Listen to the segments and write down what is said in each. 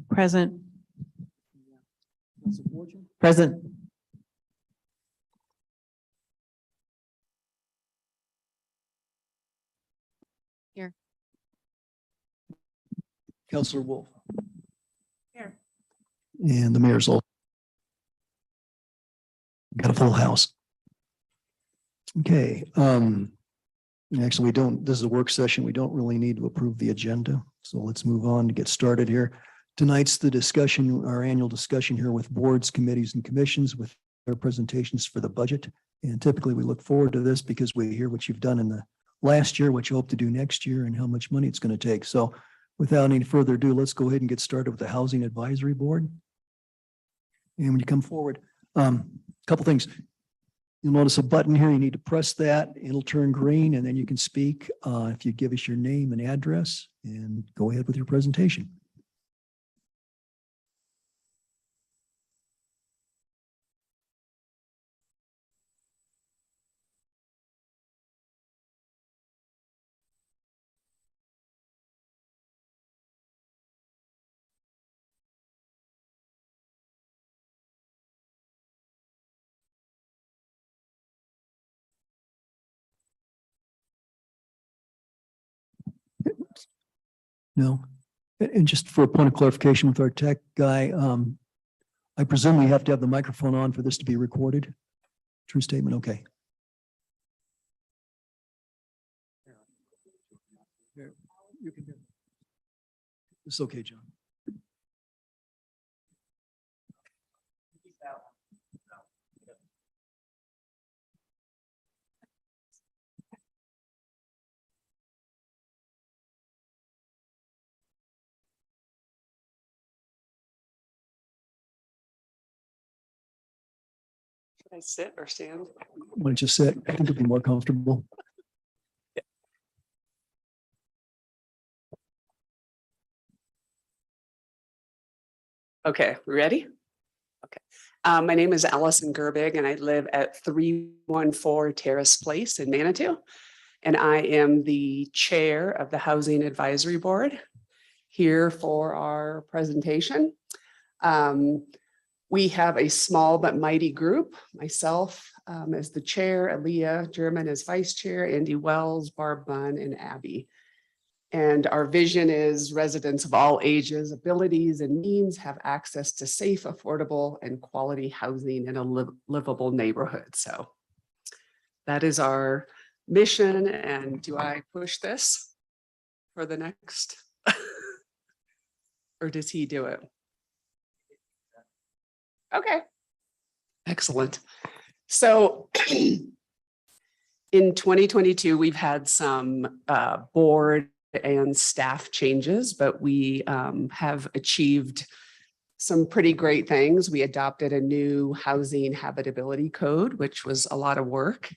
Present. Present. Here. Councillor Wolf. Here. And the mayor's all. Got a full house. Okay, actually, we don't, this is a work session. We don't really need to approve the agenda. So let's move on to get started here. Tonight's the discussion, our annual discussion here with boards, committees and commissions with their presentations for the budget. And typically we look forward to this because we hear what you've done in the last year, what you hope to do next year and how much money it's going to take. So without any further ado, let's go ahead and get started with the Housing Advisory Board. And when you come forward, couple things. You'll notice a button here. You need to press that. It'll turn green and then you can speak. If you give us your name and address and go ahead with your presentation. No. And just for a point of clarification with our tech guy, I presume we have to have the microphone on for this to be recorded. True statement. Okay. You can hear. It's okay, John. Should I sit or stand? Why don't you sit? I think it'll be more comfortable. Okay, ready? Okay. My name is Allison Gerbig and I live at 314 Terrace Place in Manitou. And I am the chair of the Housing Advisory Board here for our presentation. We have a small but mighty group, myself as the chair, Aaliyah German as vice chair, Andy Wells, Barb Bunn, and Abby. And our vision is residents of all ages, abilities, and means have access to safe, affordable, and quality housing in a livable neighborhood. So that is our mission. And do I push this for the next? Or does he do it? Okay. Excellent. So in 2022, we've had some board and staff changes, but we have achieved some pretty great things. We adopted a new housing habitability code, which was a lot of work.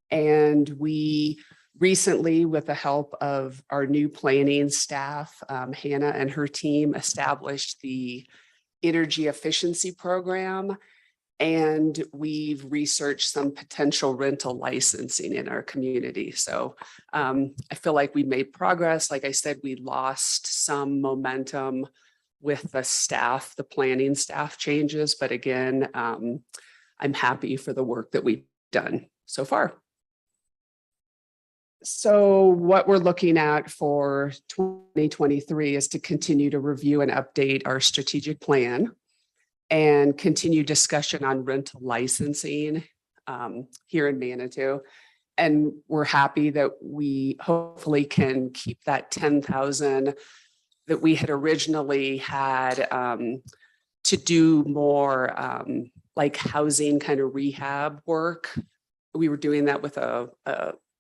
And we recently, with the help of our new planning staff, Hannah and her team established the energy efficiency program. And we've researched some potential rental licensing in our community. So I feel like we made progress. Like I said, we lost some momentum with the staff, the planning staff changes. But again, I'm happy for the work that we've done so far. So what we're looking at for 2023 is to continue to review and update our strategic plan and continue discussion on rental licensing here in Manitou. And we're happy that we hopefully can keep that 10,000 that we had originally had to do more like housing kind of rehab work. We were doing that with a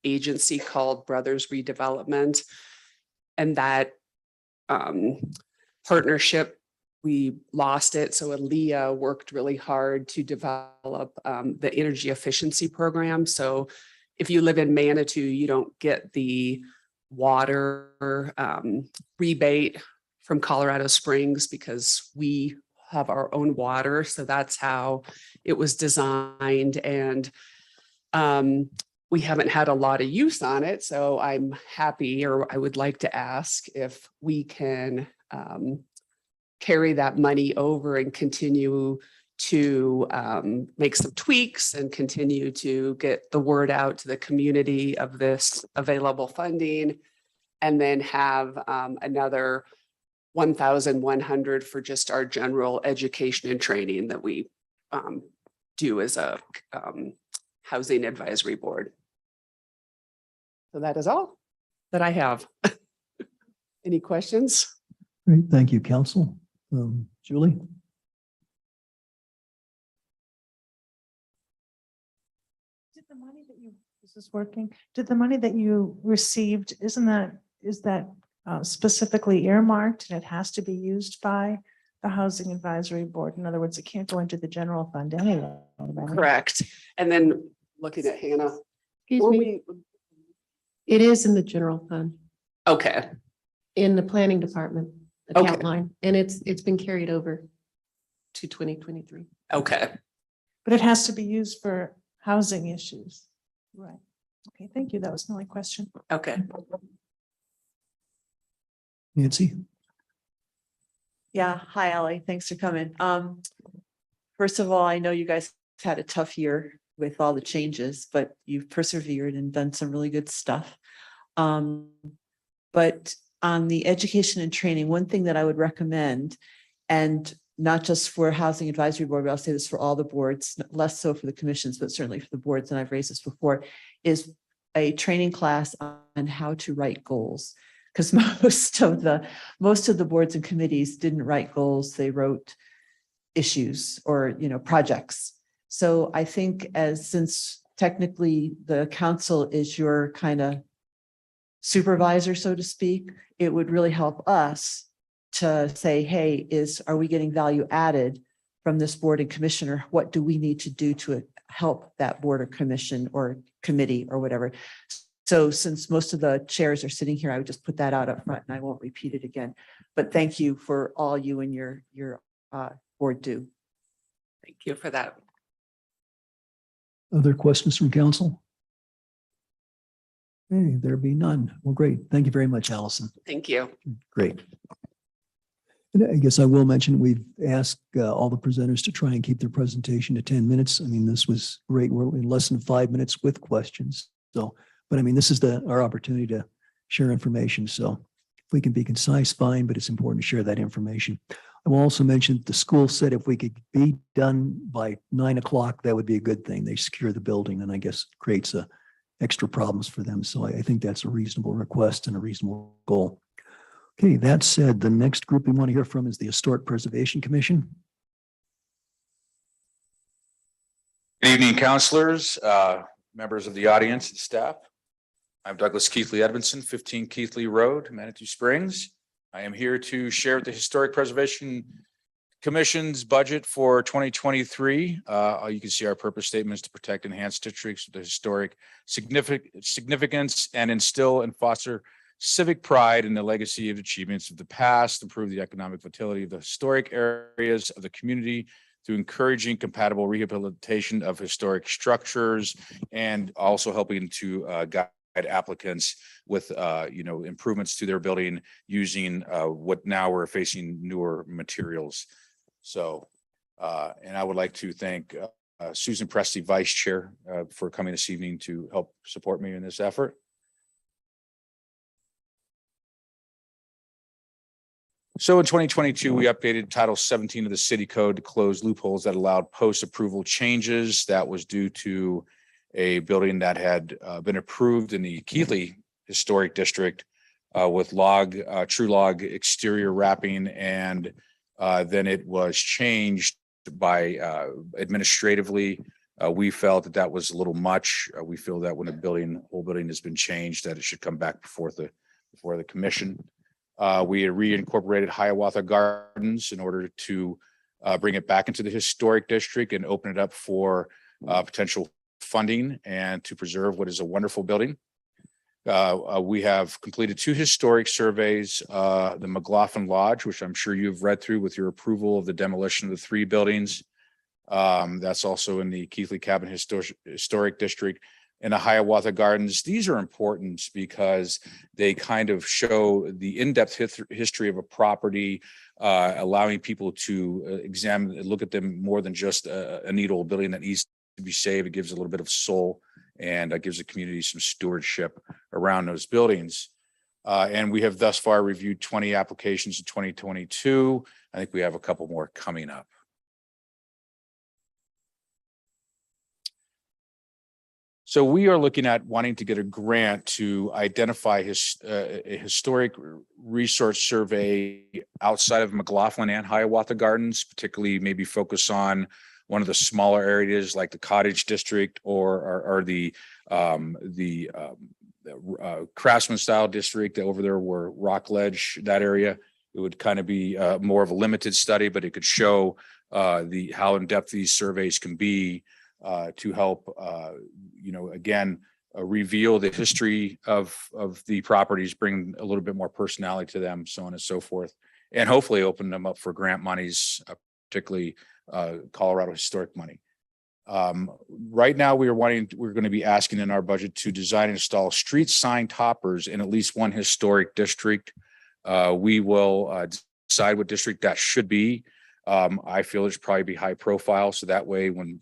agency called Brothers Redevelopment. And that partnership, we lost it. So Aaliyah worked really hard to develop the energy efficiency program. So if you live in Manitou, you don't get the water rebate from Colorado Springs because we have our own water. So that's how it was designed. And we haven't had a lot of use on it. So I'm happy, or I would like to ask if we can carry that money over and continue to make some tweaks and continue to get the word out to the community of this available funding, and then have another 1,100 for just our general education and training that we do as a housing advisory board. So that is all that I have. Any questions? Great, thank you, council. Julie? Did the money that you, this is working, did the money that you received, is that specifically earmarked and it has to be used by the Housing Advisory Board? In other words, it can't go into the general fund anyway. right? Correct. And then looking at Hannah. Excuse were me, it is in the general fund, Okay, in the planning department Okay. account line, and it's been carried over to 2023. okay. But it has to be used for housing issues. Right. Okay, thank you. That was my only question. Okay. Nancy? Yeah, hi, Ally. Thanks for coming. First of all, I know you guys had a tough year with all the changes, but you've persevered and done some really good stuff. But on the education and training, one thing that I would recommend, and not just for Housing Advisory Board, but I'll say this for all the boards, less so for the commissions, but certainly for the boards, and I've raised this before, is a training class on how to write goals. Because most of the boards and committees didn't write goals, they wrote issues or, projects. So I think since technically the council is your kind of supervisor, so to speak, it would really help us to say, hey, are we getting value added from this board and commissioner? What do we need to do to help that board or commission or committee or whatever? So since most of the chairs are sitting here, I would just put that out up front and I won't repeat it again. But thank you for all you and your board do. Thank you for that. Other questions from council? Hey, there be none. Well, great. Thank you very much, Allison. Thank you. Great. And I guess I will mention, we've asked all the presenters to try and keep their presentation to 10 minutes. I mean, this was great. We're in less than 5 minutes with questions. So, but I mean, this is our opportunity to share information. So if we can be concise, fine, but it's important to share that information. I will also mention the school said if we could be done by 9 o'clock, that would be a good thing. They secure the building and I guess creates extra problems for them. So I think that's a reasonable request and a reasonable goal. Okay, that said, the next group we want to hear from is the Historic Preservation Commission. Good evening, counselors, members of the audience and staff. I'm Douglas Keithley Edmondson, 15 Keithley Road, Manitou Springs. I am here to share the Historic Preservation Commission's budget for 2023. You can see our purpose statements to protect enhanced districts with the historic significance and instill and foster civic pride in the legacy of achievements of the past, improve the economic vitality of the historic areas of the community through encouraging compatible rehabilitation of historic structures, and also helping to guide applicants with improvements to their building using what now we're facing newer materials. So and I would like to thank Susan Presti, Vice Chair, for coming this evening to help support me in this effort. So in 2022, we updated Title 17 of the City Code to close loopholes that allowed post-approval changes. That was due to a building that had been approved in the Keithley Historic District with true log exterior wrapping, and then it was changed by administratively. We felt that was a little much. We feel that when whole building has been changed, that it should come back before the commission. We had reincorporated Hiawatha Gardens in order to bring it back into the historic district and open it up for potential funding and to preserve what is a wonderful building. We have completed 2 historic surveys, the McLaughlin Lodge, which I'm sure you've read through with your approval of the demolition of the 3 buildings. That's also in the Keithley Cabin Historic District, and the Hiawatha Gardens. These are important because they kind of show the in-depth history of a property, allowing people to examine and look at them more than just a neat old building that needs to be saved. It gives a little bit of soul, and gives the community some stewardship around those buildings. And we have thus far reviewed 20 applications in 2022. I think we have a couple more coming up. So we are looking at wanting to get a grant to identify a historic resource survey outside of McLaughlin and Hiawatha Gardens, particularly maybe focus on one of the smaller areas like the Cottage District or the Craftsman Style District over there where Rockledge, that area. It would kind of be more of a limited study, but it could show how in depth these surveys can be to help again reveal the history of the properties, bring a little bit more personality to them, so on and so forth, and hopefully open them up for grant monies, particularly Colorado historic money. Right now we're going to be asking in our budget to design and install street sign toppers in at least one historic district. We will decide what district that should be. I feel it should probably be high profile, so that way when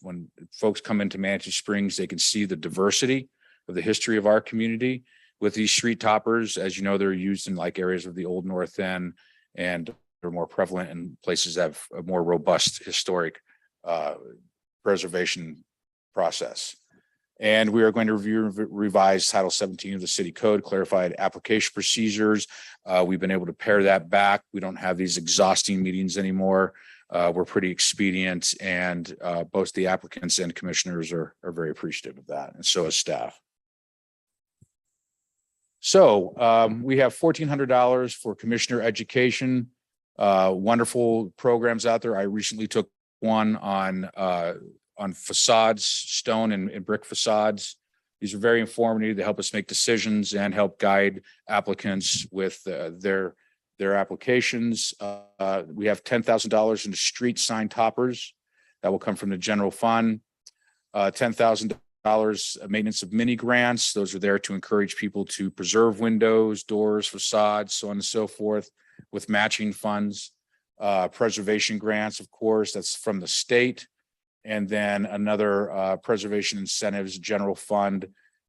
folks come into Manitou Springs, they can see the diversity of the history of our community with these street toppers. As you know, they're used in like areas of the Old North End, and they're more prevalent in places that have a more robust historic preservation process. And we are going to revise Title 17 of the City Code, clarified application procedures. We've been able to pare that back. We don't have these exhausting meetings anymore. We're pretty expedient, and both the applicants and commissioners are very appreciative of that, and so is staff. So we have $1,400 for commissioner education. Wonderful programs out there. I recently took one on facades, stone and brick facades. These are very informative. They help us make decisions and help guide applicants with their applications. We have $10,000 into street sign toppers that will come from the general fund. $10,000 maintenance of mini grants. Those are there to encourage people to preserve windows, doors, facades, so on and so forth, with matching funds. Preservation grants, of course, that's from the state. And then another preservation incentives general fund,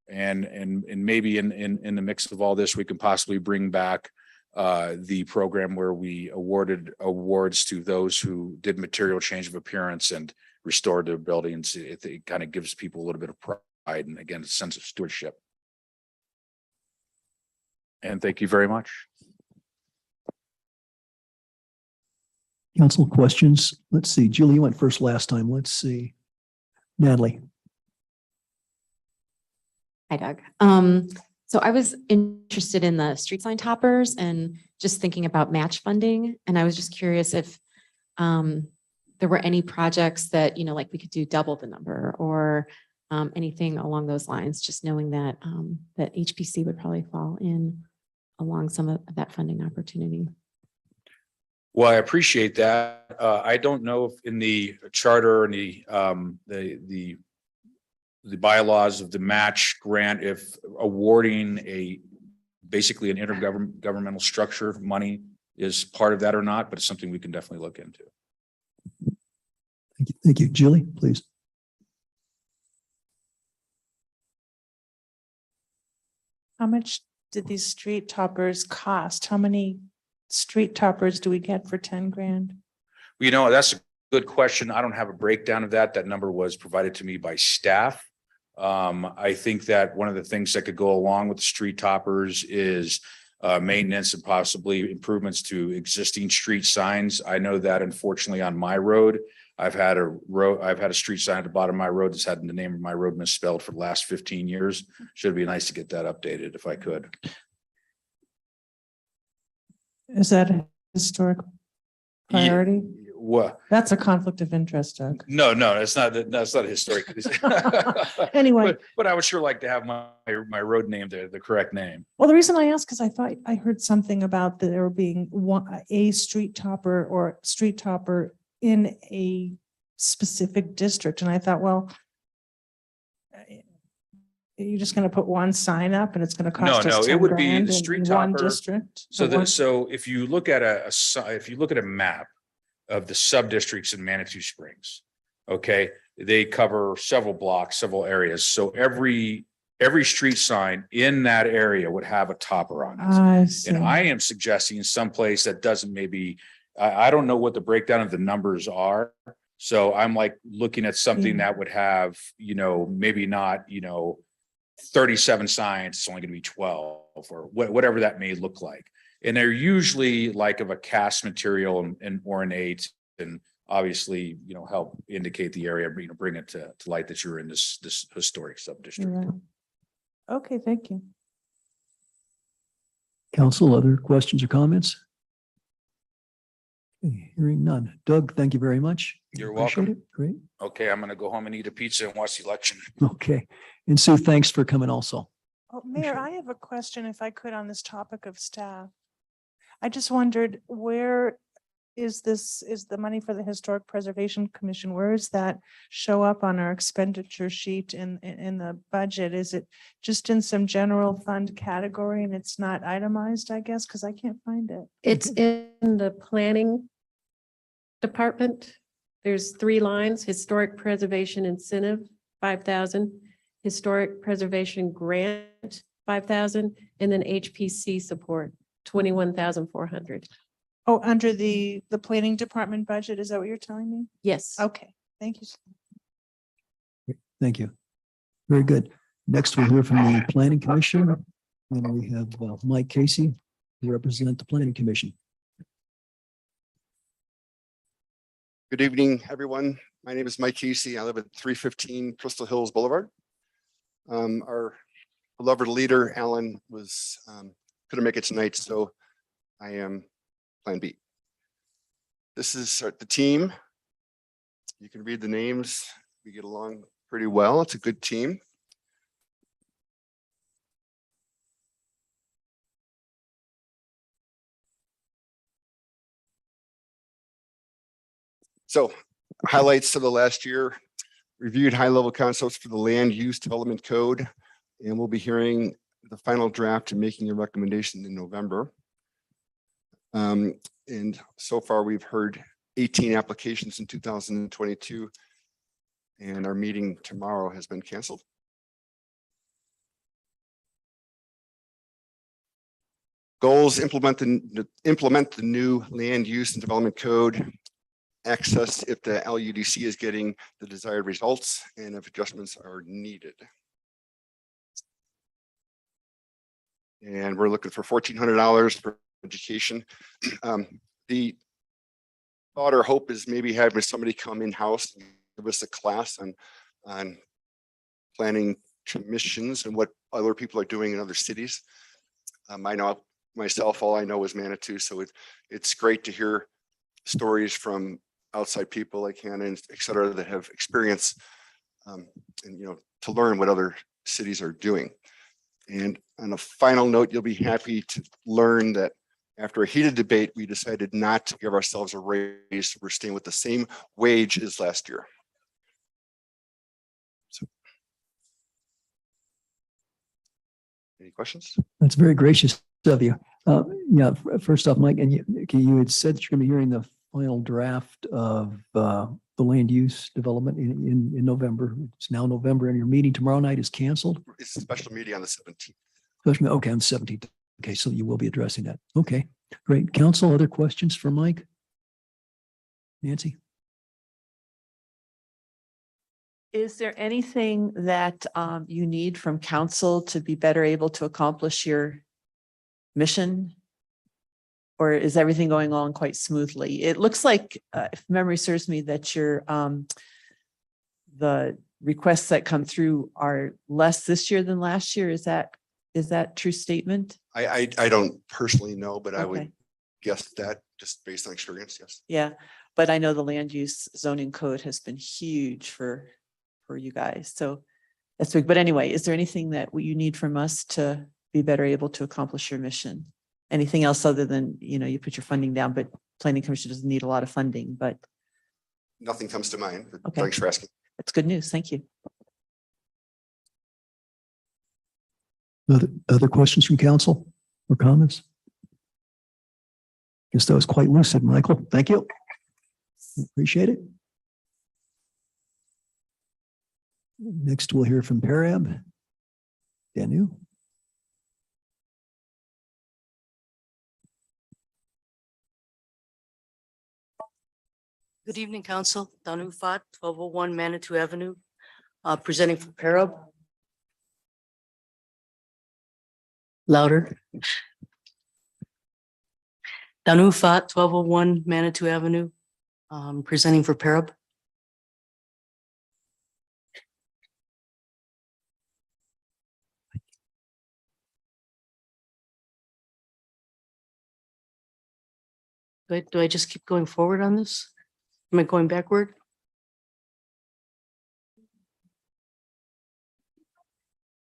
and maybe in the mix of all this, we can possibly bring back the program where we awarded awards to those who did material change of appearance and restored their buildings. It kind of gives people a little bit of pride and, again, a sense of stewardship. And thank you very much. Council questions? Let's see. Julie, you went first last time. Let's see. Natalie. Hi, Doug. So I was interested in the street sign toppers and just thinking about match funding. And I was just curious if there were any projects that, like we could do double the number or anything along those lines, just knowing that that HPC would probably fall in along some of that funding opportunity. Well, I appreciate that. I don't know if in the charter and the bylaws of the match grant, if awarding basically an intergovernmental structure money is part of that or not, but it's something we can definitely look into. Thank you. Thank you. Julie, please. How much did these street toppers cost? How many street toppers do we get for 10 grand? You know, that's a good question. I don't have a breakdown of that. That number was provided to me by staff. I think that one of the things that could go along with the street toppers is maintenance and possibly improvements to existing street signs. I know that unfortunately on my road, I've had a street sign at the bottom of my road that's had the name of my road misspelled for the last 15 years. Should be nice to get that updated if I could. Is that a historic priority? What? That's a conflict of interest, Doug. No, that's not historic. Anyway. But I would sure like to have my road name there, the correct name. Well, the reason I ask is I thought I heard something about there being a street topper or street topper in a specific district. And I thought, well, you're just going to put one sign up and it's going to cost us No, it 10 would be grand the in street one topper. district. So if you look at a map of the sub districts in Manitou Springs, okay, they cover several blocks, several areas. So every street sign in that area would have a topper on it. I see. And I am suggesting someplace that doesn't maybe, I don't know what the breakdown of the numbers are. So I'm like looking at something that would have, maybe not, 37 signs, it's only going to be 12 or whatever that may look like. And they're usually like of a cast material and ornate and obviously, help indicate the area, bring it to light that you're in this historic sub-district. Right. Okay, thank you. Council, other questions or comments? Okay, hearing none. Doug, thank you very much. You're Appreciate welcome. it. Great. Okay, I'm going to go home and eat a pizza and watch the election. Okay. And Sue, thanks for coming also. Oh, Mayor, I have a question if I could on this topic of staff. I just wondered where is the money for the Historic Preservation Commission? Where does that show up on our expenditure sheet in the budget? Is it just in some general fund category and it's not itemized, I guess, because I can't find it. It's in the planning department. There's 3 lines: historic preservation incentive, 5,000, historic preservation grant, 5,000, and then HPC support, 21,400. Oh, under the planning department budget, is that what you're telling me? Yes. Okay, thank you. Thank you. Very good. Next, we'll hear from the Planning Commission. And we have Mike Casey, who represents the Planning Commission. Good evening, everyone. My name is Mike Casey. I live at 315 Crystal Hills Boulevard. Our beloved leader, Alan, couldn't make it tonight, so I am Plan B. This is the team. You can read the names. We get along pretty well. It's a good team. So highlights of the last year: reviewed high-level concepts for the land use development code, and we'll be hearing the final draft and making a recommendation in November. And so far we've heard 18 applications in 2022, and our meeting tomorrow has been canceled. Goals: implement the new land use and development code. Access if the LUDC is getting the desired results and if adjustments are needed. And we're looking for $1,400 for education. The thought or hope is maybe having somebody come in-house and give us a class on planning commissions and what other people are doing in other cities. I know myself, all I know is Manitou, so it's great to hear stories from outside people like Hannah and et cetera that have experience and to learn what other cities are doing. And on a final note, you'll be happy to learn that after a heated debate, we decided not to give ourselves a raise. We're staying with the same wage as last year. So. Any questions? That's very gracious of you. Yeah, first off, Mike, and you had said that you're going to be hearing the final draft of the land use development in November. It's now November and your meeting tomorrow night is canceled. It's a special meeting on the 17th. Okay, on the 17th. Okay, so you will be addressing that. Okay, great. Council, other questions for Mike? Nancy? Is there anything that you need from council to be better able to accomplish your mission? Or is everything going on quite smoothly? It looks like, if memory serves me, that your the requests that come through are less this year than last year. Is that true statement? I don't personally know, but I would Okay. guess that just based on experience, yes. Yeah, but I know the land use zoning code has been huge for you guys. So that's big. But anyway, is there anything that you need from us to be better able to accomplish your mission? Anything else other than, you put your funding down, but planning commission doesn't need a lot of funding, but Nothing comes to mind, but Okay. thanks for asking. that's good news. Thank you. Other questions from council or comments? Guess that was quite lucid, Michael. Thank you. Appreciate it. Next, we'll hear from Parab. Danu. Good evening, Council. Danu Fat, 1201 Manitou Avenue, presenting for Parab. Louder. Danu Fat, 1201 Manitou Avenue, presenting for Parab. Do I just keep going forward on this? Am I going backward?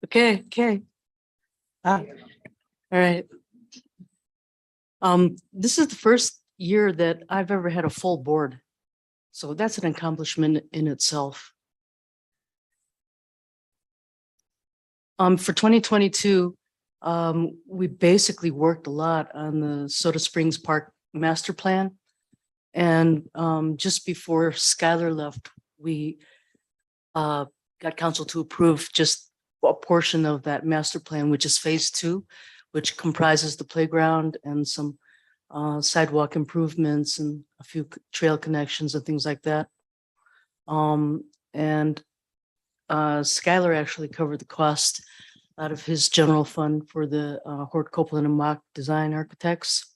Okay. All right. This is the first year that I've ever had a full board. So that's an accomplishment in itself. For 2022, we basically worked a lot on the Soda Springs Park master plan. And just before Skylar left, we got council to approve just a portion of that master plan, which is phase 2, which comprises the playground and some sidewalk improvements and a few trail connections and things like that. And Skylar actually covered the cost out of his general fund for the Hort Copeland and Mock Design Architects.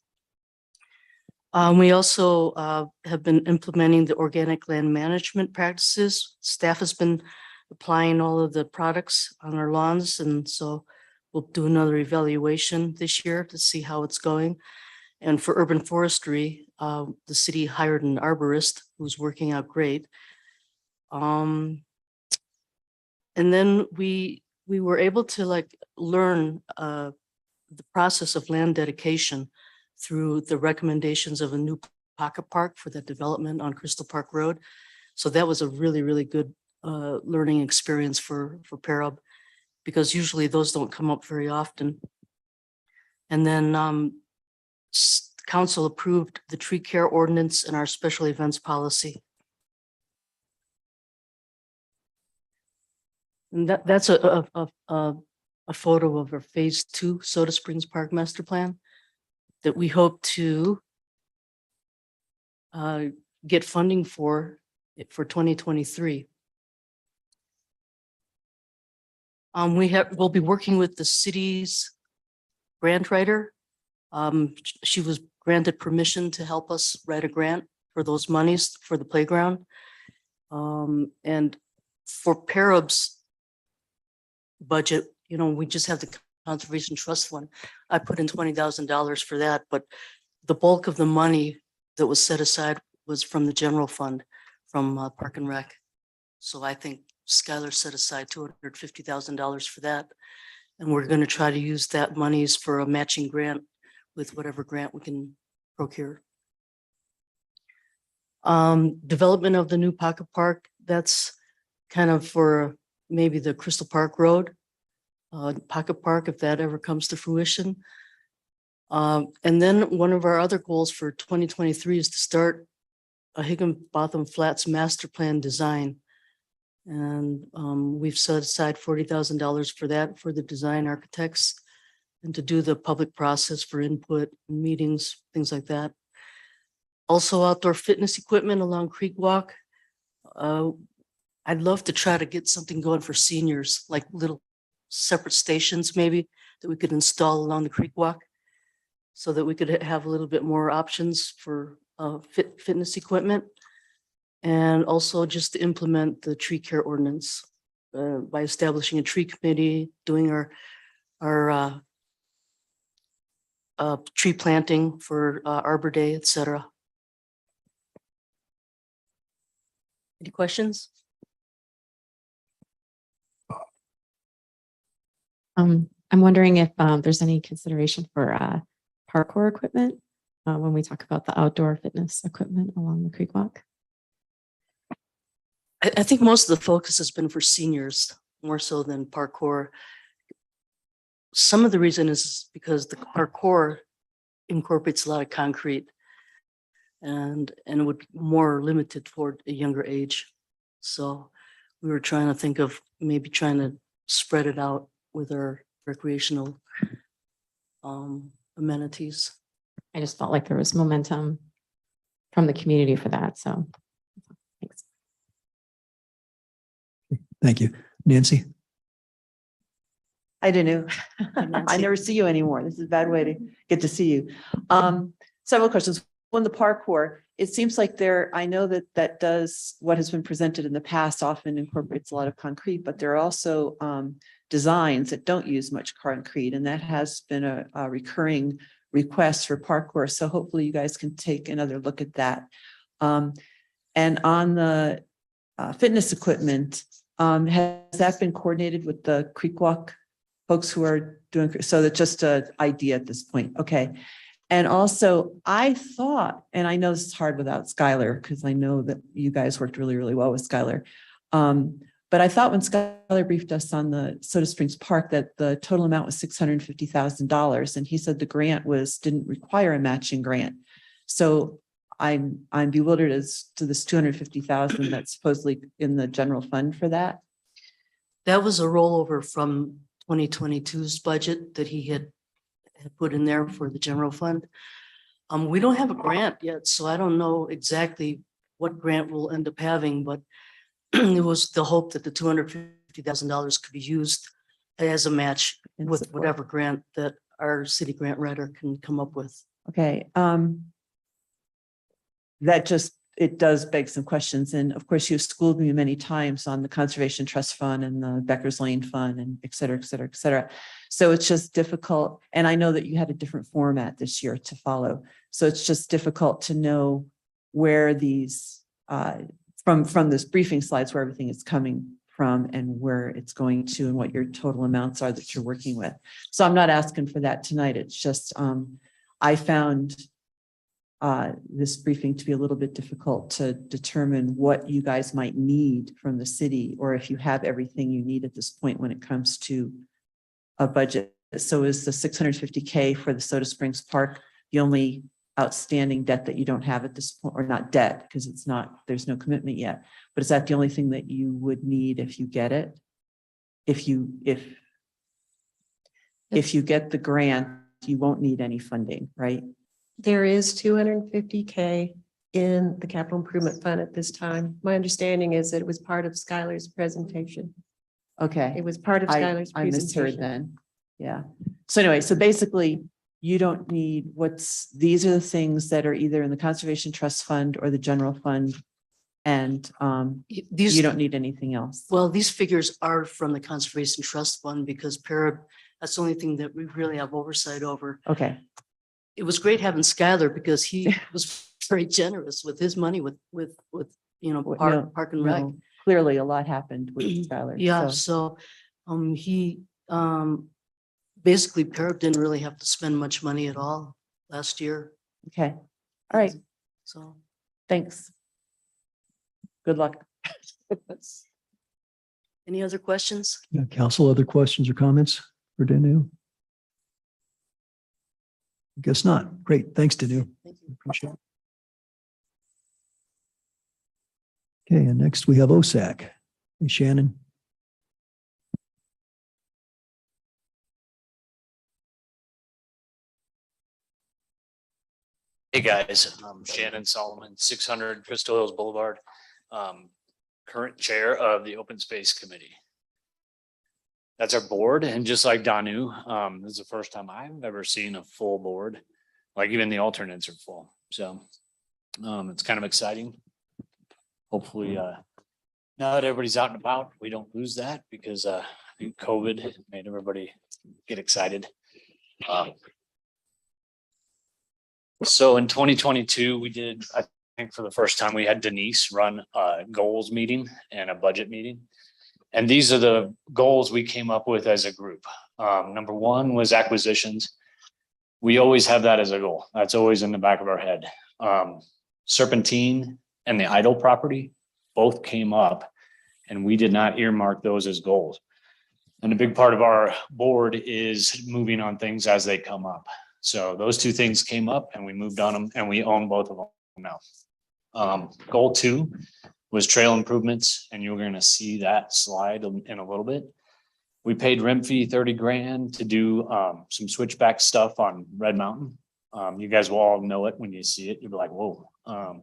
We also have been implementing the organic land management practices. Staff has been applying all of the products on our lawns, and so we'll do another evaluation this year to see how it's going. And for urban forestry, the city hired an arborist who's working out great. And then we were able to learn the process of land dedication through the recommendations of a new pocket park for the development on Crystal Park Road. So that was a really, really good learning experience for Parab, because usually those don't come up very often. And then council approved the tree care ordinance and our special events policy. And that's a photo of our phase 2 Soda Springs Park master plan that we hope to get funding for 2023. We'll be working with the city's grant writer. She was granted permission to help us write a grant for those monies for the playground. And for Parab's budget, we just have the Conservation Trust Fund. I put in $20,000 for that, but the bulk of the money that was set aside was from the general fund from Park and Rec. So I think Skylar set aside $250,000 for that. And we're going to try to use that monies for a matching grant with whatever grant we can procure. Development of the new pocket park, that's kind of for maybe the Crystal Park Road pocket park, if that ever comes to fruition. And then one of our other goals for 2023 is to start a Higginbotham Flats master plan design. And we've set aside $40,000 for that, for the design architects, and to do the public process for input, meetings, things like that. Also outdoor fitness equipment along Creek Walk. I'd love to try to get something going for seniors, like little separate stations maybe that we could install along the Creek Walk, so that we could have a little bit more options for fitness equipment. And also just to implement the tree care ordinance by establishing a tree committee, doing our tree planting for Arbor Day, et cetera. Any questions? I'm wondering if there's any consideration for parkour equipment when we talk about the outdoor fitness equipment along the Creek Walk. I think most of the focus has been for seniors, more so than parkour. Some of the reason is because the parkour incorporates a lot of concrete and it would be more limited toward a younger age. So we were trying to think of maybe trying to spread it out with our recreational amenities. I just felt like there was momentum from the community for that. So thanks. Thank you. Nancy? I don't know. I Nancy. never see you anymore. This is a bad way to get to see you. Several questions. One, the parkour, it seems like I know that does what has been presented in the past, often incorporates a lot of concrete, but there are also designs that don't use much concrete, and that has been a recurring request for parkour. So hopefully you guys can take another look at that. And on the fitness equipment, has that been coordinated with the Creek Walk folks who are doing, so that's just an idea at this point? Okay. And also I thought, and I know this is hard without Skylar, because I know that you guys worked really, really well with Skylar. But I thought when Skylar briefed us on the Soda Springs Park that the total amount was $650,000. And he said the grant didn't require a matching grant. So I'm bewildered as to this 250,000 that's supposedly in the general fund for that. That was a rollover from 2022's budget that he had put in there for the general fund. We don't have a grant yet, so I don't know exactly what grant we'll end up having, but it was the hope that the $250,000 could be used as a match In with support. whatever grant that our city grant writer can come up with. Okay. It does beg some questions. And of course, you've schooled me many times on the Conservation Trust Fund and the Becker's Lane Fund and et cetera, et cetera, et cetera. So it's just difficult. And I know that you had a different format this year to follow. So it's just difficult to know where these, from this briefing slides, where everything is coming from and where it's going to and what your total amounts are that you're working with. So I'm not asking for that tonight. It's just, I found this briefing to be a little bit difficult to determine what you guys might need from the city, or if you have everything you need at this point when it comes to a budget. So is the $650K for the Soda Springs Park the only outstanding debt that you don't have at this point, or not debt, because it's not, there's no commitment yet, but is that the only thing that you would need if you get it? If you get the grant, you won't need any funding, right? There is 250K in the capital improvement fund at this time. My understanding is that it was part of Skylar's presentation. Okay. It was part of Skylar's I misheard presentation. then. Yeah. So anyway, so basically you don't need these are the things that are either in the Conservation Trust Fund or the general fund. And These, you don't need anything else. well, these figures are from the Conservation Trust Fund because that's the only thing that we really have oversight over. Okay. It was great having Skylar because he was very generous with his money with No, park and rec. no, clearly a lot happened with Skylar. Yeah, so- so he basically Parrot didn't really have to spend much money at all last year. Okay, all right, So thanks. Good luck. any other questions? Yeah, council, other questions or comments for Danu? Guess not. Great. Thanks, Danu. Thank you. Appreciate it. Okay, and next we have OSAC. Hey, Shannon. Hey, guys, I'm Shannon Solomon, 600 Crystal Hills Boulevard, current chair of the Open Space Committee. That's our board, and just like Danu, this is the first time I've ever seen a full board, like even the alternates are full, so it's kind of exciting. Hopefully, now that everybody's out and about, we don't lose that because I think COVID made everybody get excited. So in 2022, we did, I think for the first time, we had Denise run a goals meeting and a budget meeting. And these are the goals we came up with as a group. Number one was acquisitions. We always have that as a goal. That's always in the back of our head. Serpentine and the idle property both came up and we did not earmark those as goals. And a big part of our board is moving on things as they come up. So those two things came up and we moved on them and we own both of them now. Goal 2 was trail improvements, and you're going to see that slide in a little bit. We paid Renfee 30 grand to do some switchback stuff on Red Mountain. You guys will all know it when you see it. You'll be like, whoa. And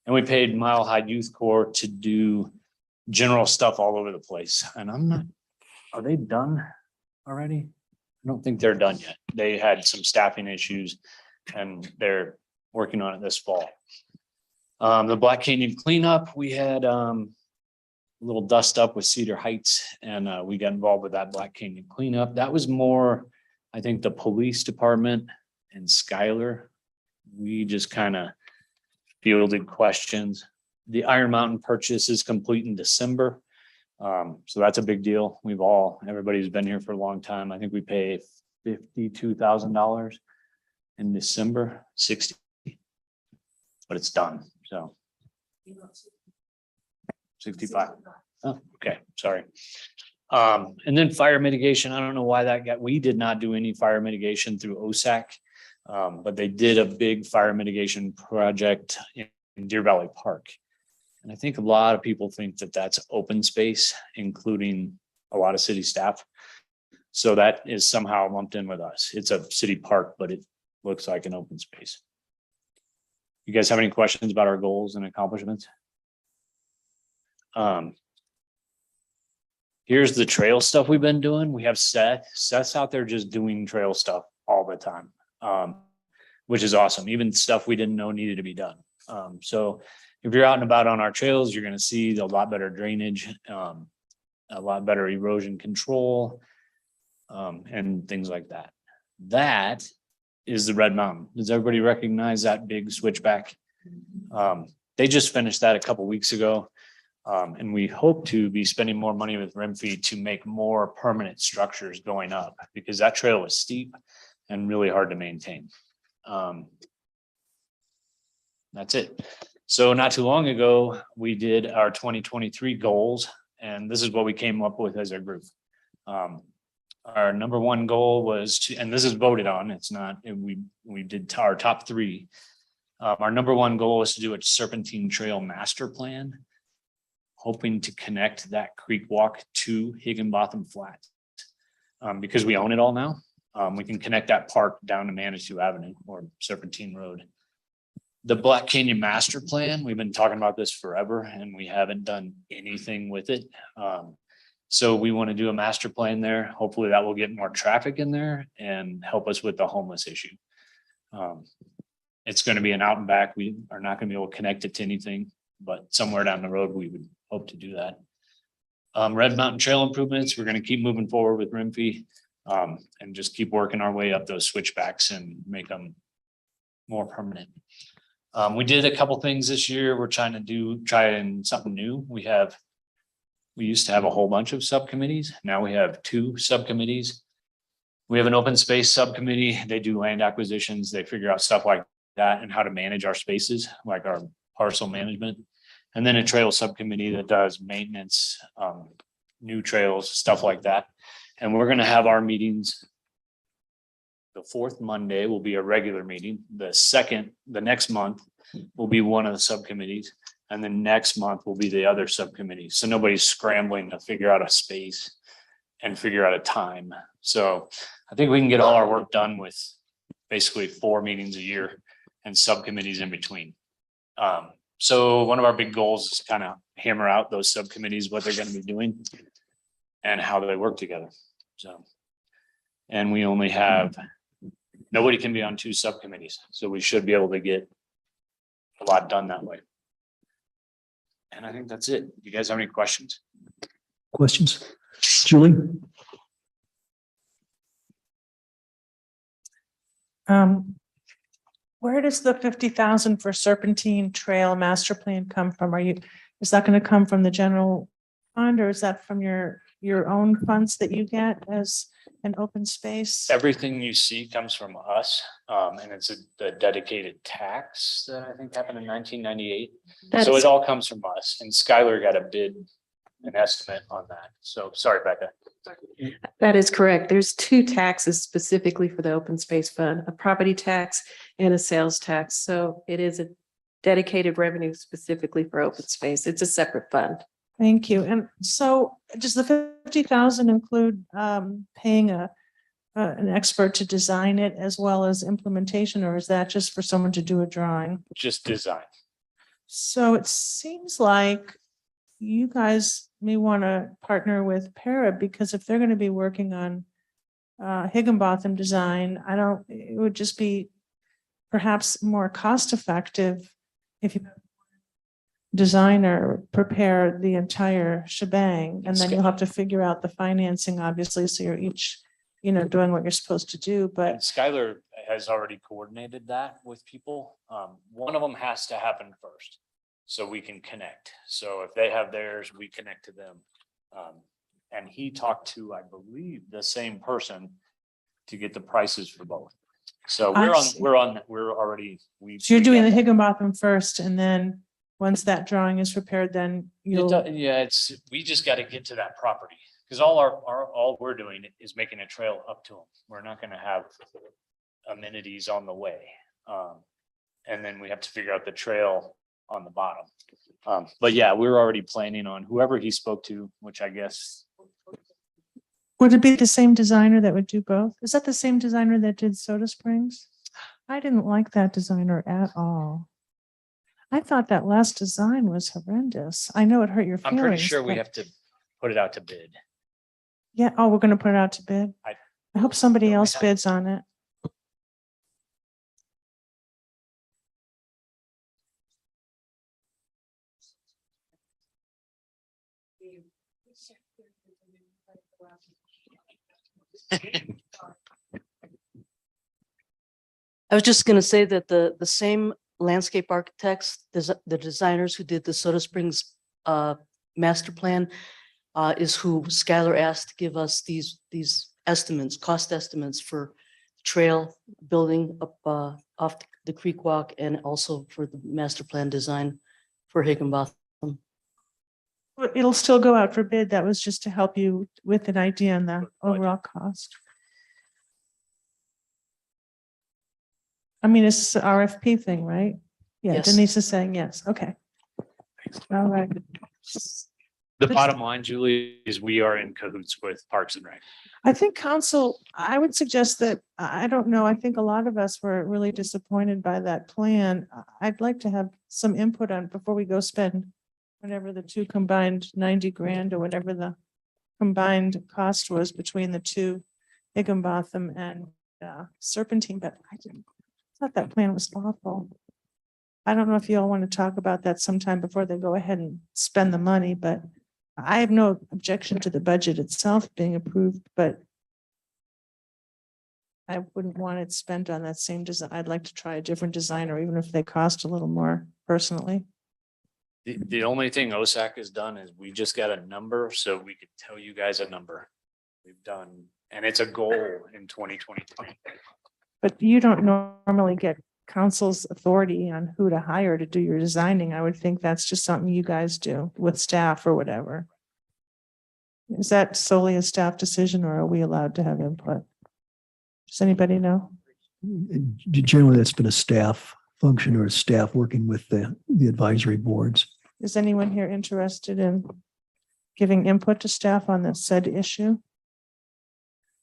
we paid Mile High Youth Corps to do general stuff all over the place. And I'm not, are they done already? I don't think they're done yet. They had some staffing issues and they're working on it this fall. The Black Canyon cleanup, we had a little dust up with Cedar Heights and we got involved with that Black Canyon cleanup. That was more, I think, the police department and Skylar. We just kind of fielded questions. The Iron Mountain purchase is complete in December. So that's a big deal. Everybody's been here for a long time. I think we pay $52,000 in December, 60, but it's done. So 65. Oh, okay, sorry. And then fire mitigation. I don't know why we did not do any fire mitigation through OSAC, but they did a big fire mitigation project in Deer Valley Park. And I think a lot of people think that that's open space, including a lot of city staff. So that is somehow lumped in with us. It's a city park, but it looks like an open space. You guys have any questions about our goals and accomplishments? Here's the trail stuff we've been doing. We have Seth. Seth's out there just doing trail stuff all the time, which is awesome. Even stuff we didn't know needed to be done. So if you're out and about on our trails, you're going to see a lot better drainage, a lot better erosion control, and things like that. That is the Red Mountain. Does everybody recognize that big switchback? They just finished that a couple weeks ago. And we hope to be spending more money with Renfee to make more permanent structures going up because that trail was steep and really hard to maintain. That's it. So not too long ago, we did our 2023 goals, and this is what we came up with as a group. Our number one goal was to, and this is voted on, it's not, we did our top 3. Our number one goal is to do a Serpentine Trail master plan, hoping to connect that creek walk to Higginbotham Flats. Because we own it all now, we can connect that park down to Manitou Avenue or Serpentine Road. The Black Canyon master plan, we've been talking about this forever and we haven't done anything with it. So we want to do a master plan there. Hopefully that will get more traffic in there and help us with the homeless issue. It's going to be an out and back. We are not going to be able to connect it to anything, but somewhere down the road, we would hope to do that. Red Mountain Trail improvements, we're going to keep moving forward with Renfee and just keep working our way up those switchbacks and make them more permanent. We did a couple things this year. We're trying something new. We used to have a whole bunch of subcommittees. Now we have 2 subcommittees. We have an open space subcommittee. They do land acquisitions. They figure out stuff like that and how to manage our spaces, like our parcel management. And then a trail subcommittee that does maintenance, new trails, stuff like that. And we're gonna have our meetings. The fourth Monday will be a regular meeting. The next month will be one of the subcommittees. And then next month will be the other subcommittees. So nobody's scrambling to figure out a space and figure out a time. So I think we can get all our work done with basically 4 meetings a year and subcommittees in between. So one of our big goals is to kind of hammer out those subcommittees, what they're going to be doing and how they work together. So, and we only have, nobody can be on 2 subcommittees. So we should be able to get a lot done that way. And I think that's it. You guys have any questions? Questions? Julie? Where does the 50,000 for Serpentine Trail Master Plan come from? Is that going to come from the general fund, or is that from your own funds that you get as an open space? Everything you see comes from us, and it's a dedicated tax that I think happened in 1998. So it all comes from us, and Skylar got a bid, an estimate on that. So sorry, Becca. That is correct. There's 2 taxes specifically for the open space fund, a property tax and a sales tax. So it is a dedicated revenue specifically for open space. It's a separate fund. Thank you. And so does the 50,000 include paying an expert to design it as well as implementation, or is that just for someone to do a drawing? Just design. So it seems like you guys may want to partner with Para, because if they're going to be working on Higginbotham design, it would just be perhaps more cost effective if you designer prepare the entire shebang, and then you'll have to figure out the financing, obviously, so you're each, doing what you're supposed to do, And but Skylar has already coordinated that with people. One of them has to happen first, so we can connect. So if they have theirs, we connect to them. And he talked to, I believe, the same person to get the prices for both. So I see. we're already. so you're doing got the that. Higginbotham first, and then once that drawing is prepared, then you'll. Yeah, we just got to get to that property, because all we're doing is making a trail up to them. We're not going to have amenities on the way. And then we have to figure out the trail on the bottom. But yeah, we're already planning on whoever he spoke to, which I guess. Would it be the same designer that would do both? Is that the same designer that did Soda Springs? I didn't like that designer at all. I thought that last design was horrendous. I know it hurt your I'm feelings. pretty sure we but- have to put it out to bid. Yeah, oh, we're gonna put it out to bid. I hope somebody Don't we else have- bids on it. I was just gonna say that the same landscape architects, the designers who did the Soda Springs master plan is who Skylar asked to give us these estimates, cost estimates for trail building up off the creek walk, and also for the master plan design for Higginbotham. But it'll still go out for bid. That was just to help you with an idea on the overall cost. I mean, it's an RFP thing, right? Yeah, Yes. Denise is saying yes. Okay. All right. The bottom line, Julie, is we are in cahoots with Parks and Rec. I think council, I would suggest that, I don't know, I think a lot of us were really disappointed by that plan. I'd like to have some input on before we go spend whatever the 2 combined 90 grand or whatever the combined cost was between the 2 Higginbotham and Serpentine, but I thought that plan was awful. I don't know if you all want to talk about that sometime before they go ahead and spend the money, but I have no objection to the budget itself being approved, but I wouldn't want it spent on that same design. I'd like to try a different designer, even if they cost a little more personally. The only thing OSAC has done is we just got a number, so we could tell you guys a number. We've done And it's a goal in 2023. But you don't normally get council's authority on who to hire to do your designing. I would think that's just something you guys do with staff or whatever. Is that solely a staff decision or are we allowed to have input? Does anybody know? Generally, that's been a staff function or a staff working with the advisory boards. Is anyone here interested in giving input to staff on the said issue?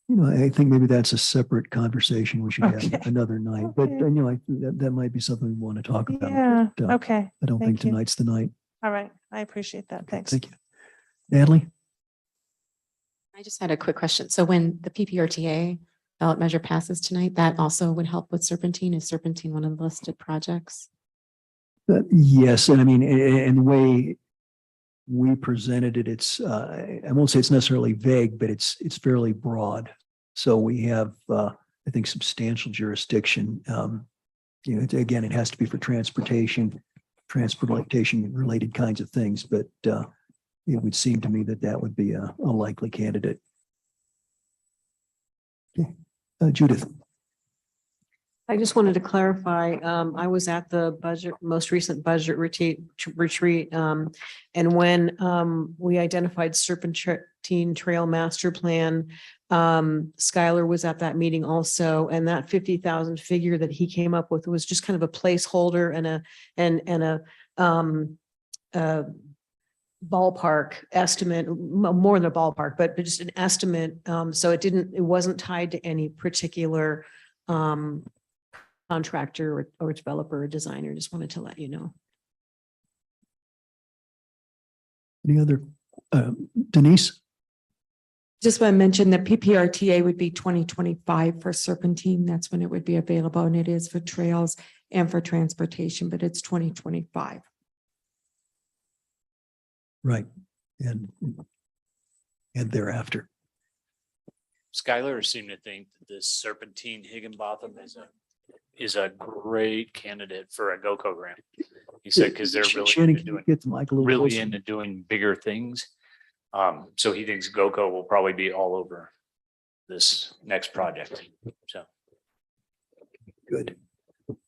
You know, I think maybe that's a separate conversation we should have Okay. another night, but Okay. you know, that might be something we want to talk about. Yeah, but, okay. I don't think thank you. tonight's the night. All right. I appreciate that. Thanks. Thank you. Natalie? I just had a quick question. So when the PPRTA ballot measure passes tonight, that also would help with Serpentine. Is Serpentine one of the listed projects? Yes, and I mean, and the way we presented it, it's, I won't say it's necessarily vague, but it's fairly broad. So we have, I think, substantial jurisdiction. You know, again, it has to be for transportation related kinds of things, but it would seem to me that that would be a likely candidate. Okay. Judith? I just wanted to clarify, I was at the most recent budget retreat. And when we identified Serpentine Trail Master Plan, Skylar was at that meeting also, and that 50,000 figure that he came up with was just kind of a placeholder and a ballpark estimate, more than a ballpark, but just an estimate. So it wasn't tied to any particular contractor or developer or designer. Just wanted to let you know. Any other, Denise? Just want to mention that PPRTA would be 2025 for Serpentine. That's when it would be available, and it is for trails and for transportation, but it's 2025. Right. And thereafter. Skylar seemed to think that this Serpentine Higginbotham is a great candidate for a GoCo grant. He said, because they're Shannon, can you doing get the mic a little really closer? into doing bigger things. So he thinks GoCo will probably be all over this next project. So. Good.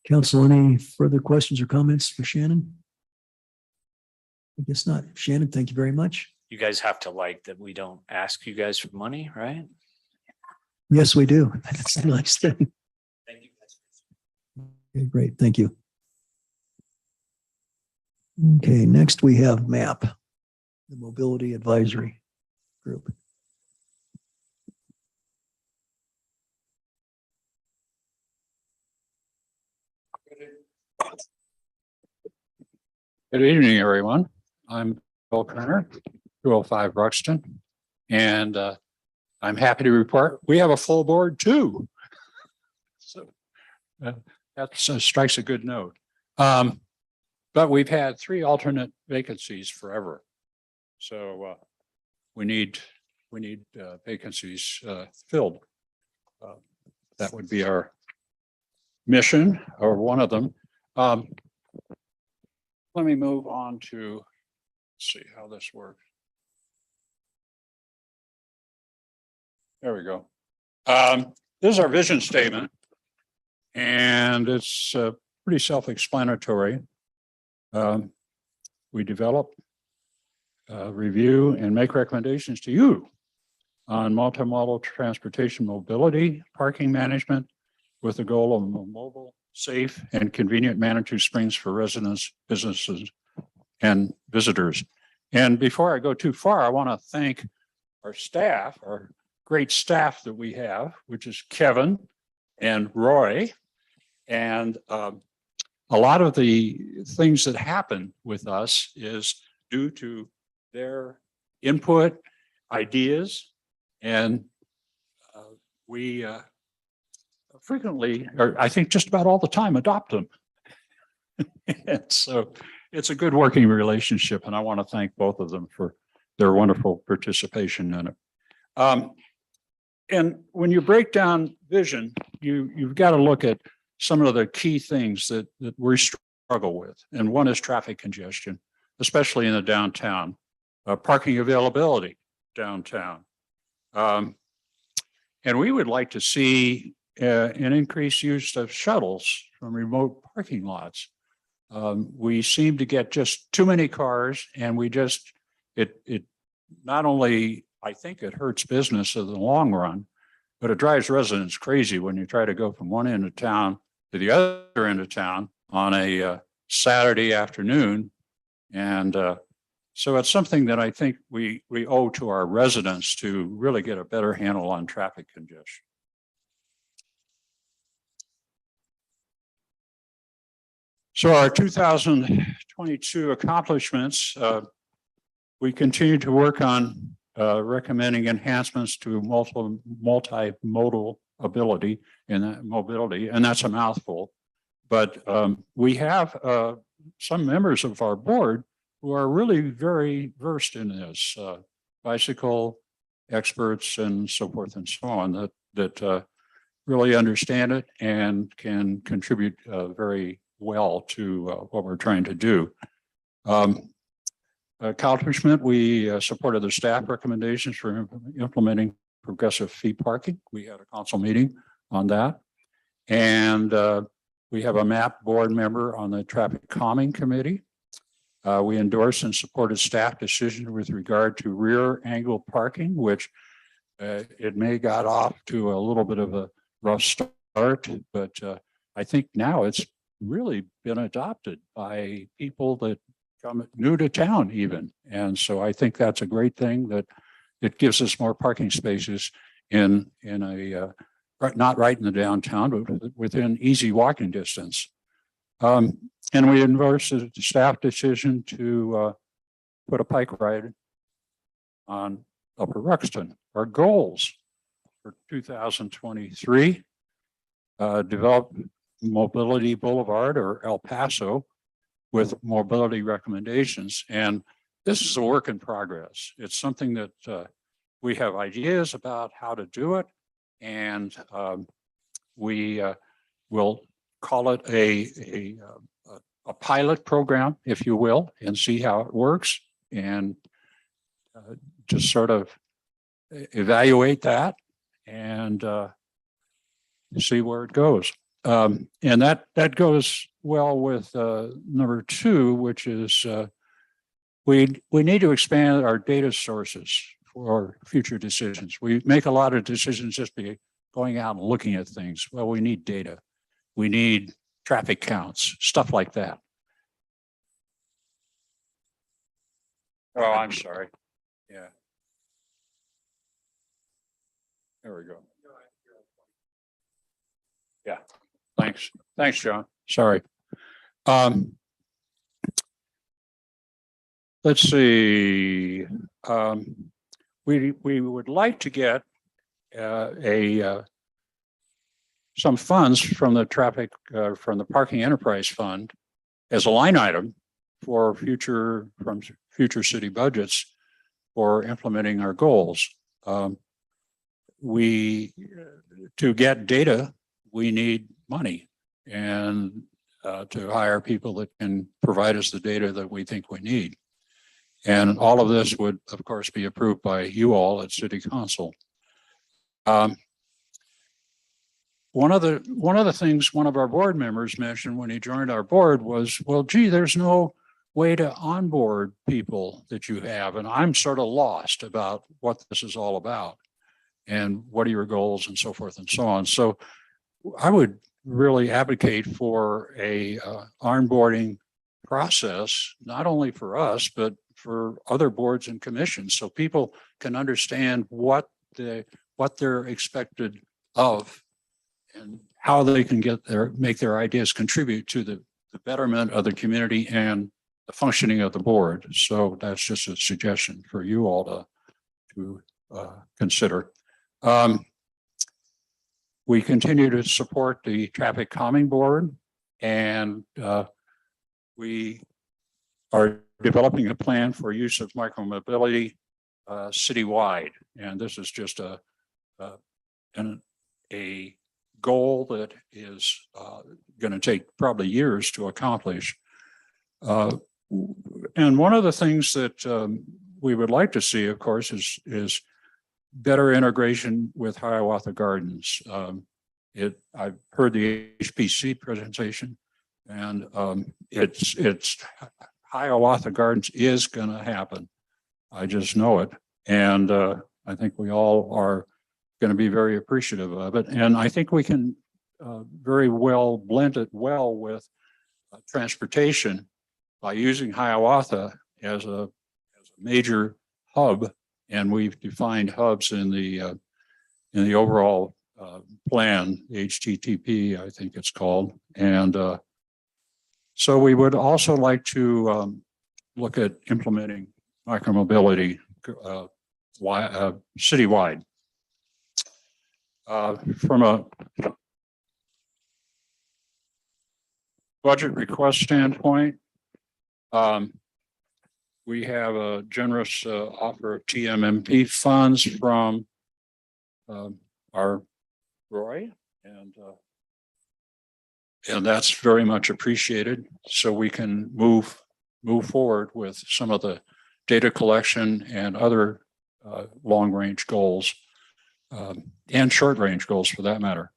Council, any further questions or comments for Shannon? I guess not. Shannon, thank you very much. You guys have to like that we don't ask you guys for money, right? Yes, we do. That's a nice thing. Thank you. Okay, great. Thank you. Okay, next we have MAP, the Mobility Advisory Group. Good evening, everyone. I'm Bill Kerner, 205 Ruxton, and I'm happy to report we have a full board too. So that strikes a good note. But we've had 3 alternate vacancies forever. So we need vacancies filled. That would be our mission, or one of them. Let me move on to see how this works. There we go. This is our vision statement, and it's pretty self-explanatory. We develop, review, and make recommendations to you on multimodal transportation mobility, parking management, with the goal of a mobile, safe, and convenient Manitou Springs for residents, businesses, and visitors. And before I go too far, I want to thank our staff, our great staff that we have, which is Kevin and Roy. And a lot of the things that happen with us is due to their input, ideas, and we frequently, or I think just about all the time, adopt them. And so it's a good working relationship, and I want to thank both of them for their wonderful participation in it. And when you break down vision, you've got to look at some of the key things that we struggle with. And one is traffic congestion, especially in the downtown, parking availability downtown. And we would like to see an increased use of shuttles from remote parking lots. We seem to get just too many cars, and it not only, I think it hurts business in the long run, but it drives residents crazy when you try to go from one end of town to the other end of town on a Saturday afternoon. And so it's something that I think we owe to our residents to really get a better handle on traffic congestion. So our 2022 accomplishments, we continue to work on recommending enhancements to multimodal ability and mobility, and that's a mouthful. But we have some members of our board who are really very versed in this, bicycle experts and so forth and so on, that really understand it and can contribute very well to what we're trying to do. Accomplishment, we supported the staff recommendations for implementing progressive fee parking. We had a council meeting on that. And we have a MAP board member on the traffic calming committee. We endorsed and supported staff decision with regard to rear angle parking, which it may got off to a little bit of a rough start, but I think now it's really been adopted by people that come new to town even. And so I think that's a great thing, that it gives us more parking spaces in a, not right in the downtown, but within easy walking distance. And we endorsed the staff decision to put a bike ride on Upper Ruxton. Our goals for 2023, develop Mobility Boulevard, or El Paso, with mobility recommendations. And this is a work in progress. It's something that we have ideas about how to do it. And we will call it a pilot program, if you will, and see how it works, and just sort of evaluate that and see where it goes. And that goes well with number 2, which is we need to expand our data sources for future decisions. We make a lot of decisions just by going out and looking at things. Well, we need data. We need traffic counts, stuff like that. Oh, I'm sorry. Yeah. There we go. Yeah. Thanks. Thanks, John. Sorry. Let's see. We would like to get some funds from the from the Parking Enterprise Fund as a line item for future city budgets for implementing our goals. To get data, we need money, and to hire people that can provide us the data that we think we need. And all of this would, of course, be approved by you all at City Council. One of the things one of our board members mentioned when he joined our board was, well, gee, there's no way to onboard people that you have. And I'm sort of lost about what this is all about and what are your goals and so forth and so on. So I would really advocate for a onboarding process, not only for us, but for other boards and commissions, so people can understand what they're expected of and how they can make their ideas contribute to the betterment of the community and the functioning of the board. So that's just a suggestion for you all to consider. We continue to support the Traffic Calming Board, and we are developing a plan for use of micromobility citywide. And this is just a goal that is going to take probably years to accomplish. And one of the things that we would like to see, of course, is better integration with Hiawatha Gardens. I've heard the HPC presentation, and it's Hiawatha Gardens is going to happen. I just know it. And I think we all are going to be very appreciative of it. And I think we can very well blend it well with transportation by using Hiawatha as a major hub. And we've defined hubs in the overall plan, HTTP, I think it's called. And so we would also like to look at implementing micromobility citywide. From a budget request standpoint, we have a generous offer of TMMP funds from our Roy, and that's very much appreciated. So we can move forward with some of the data collection and other long range goals and short range goals for that matter.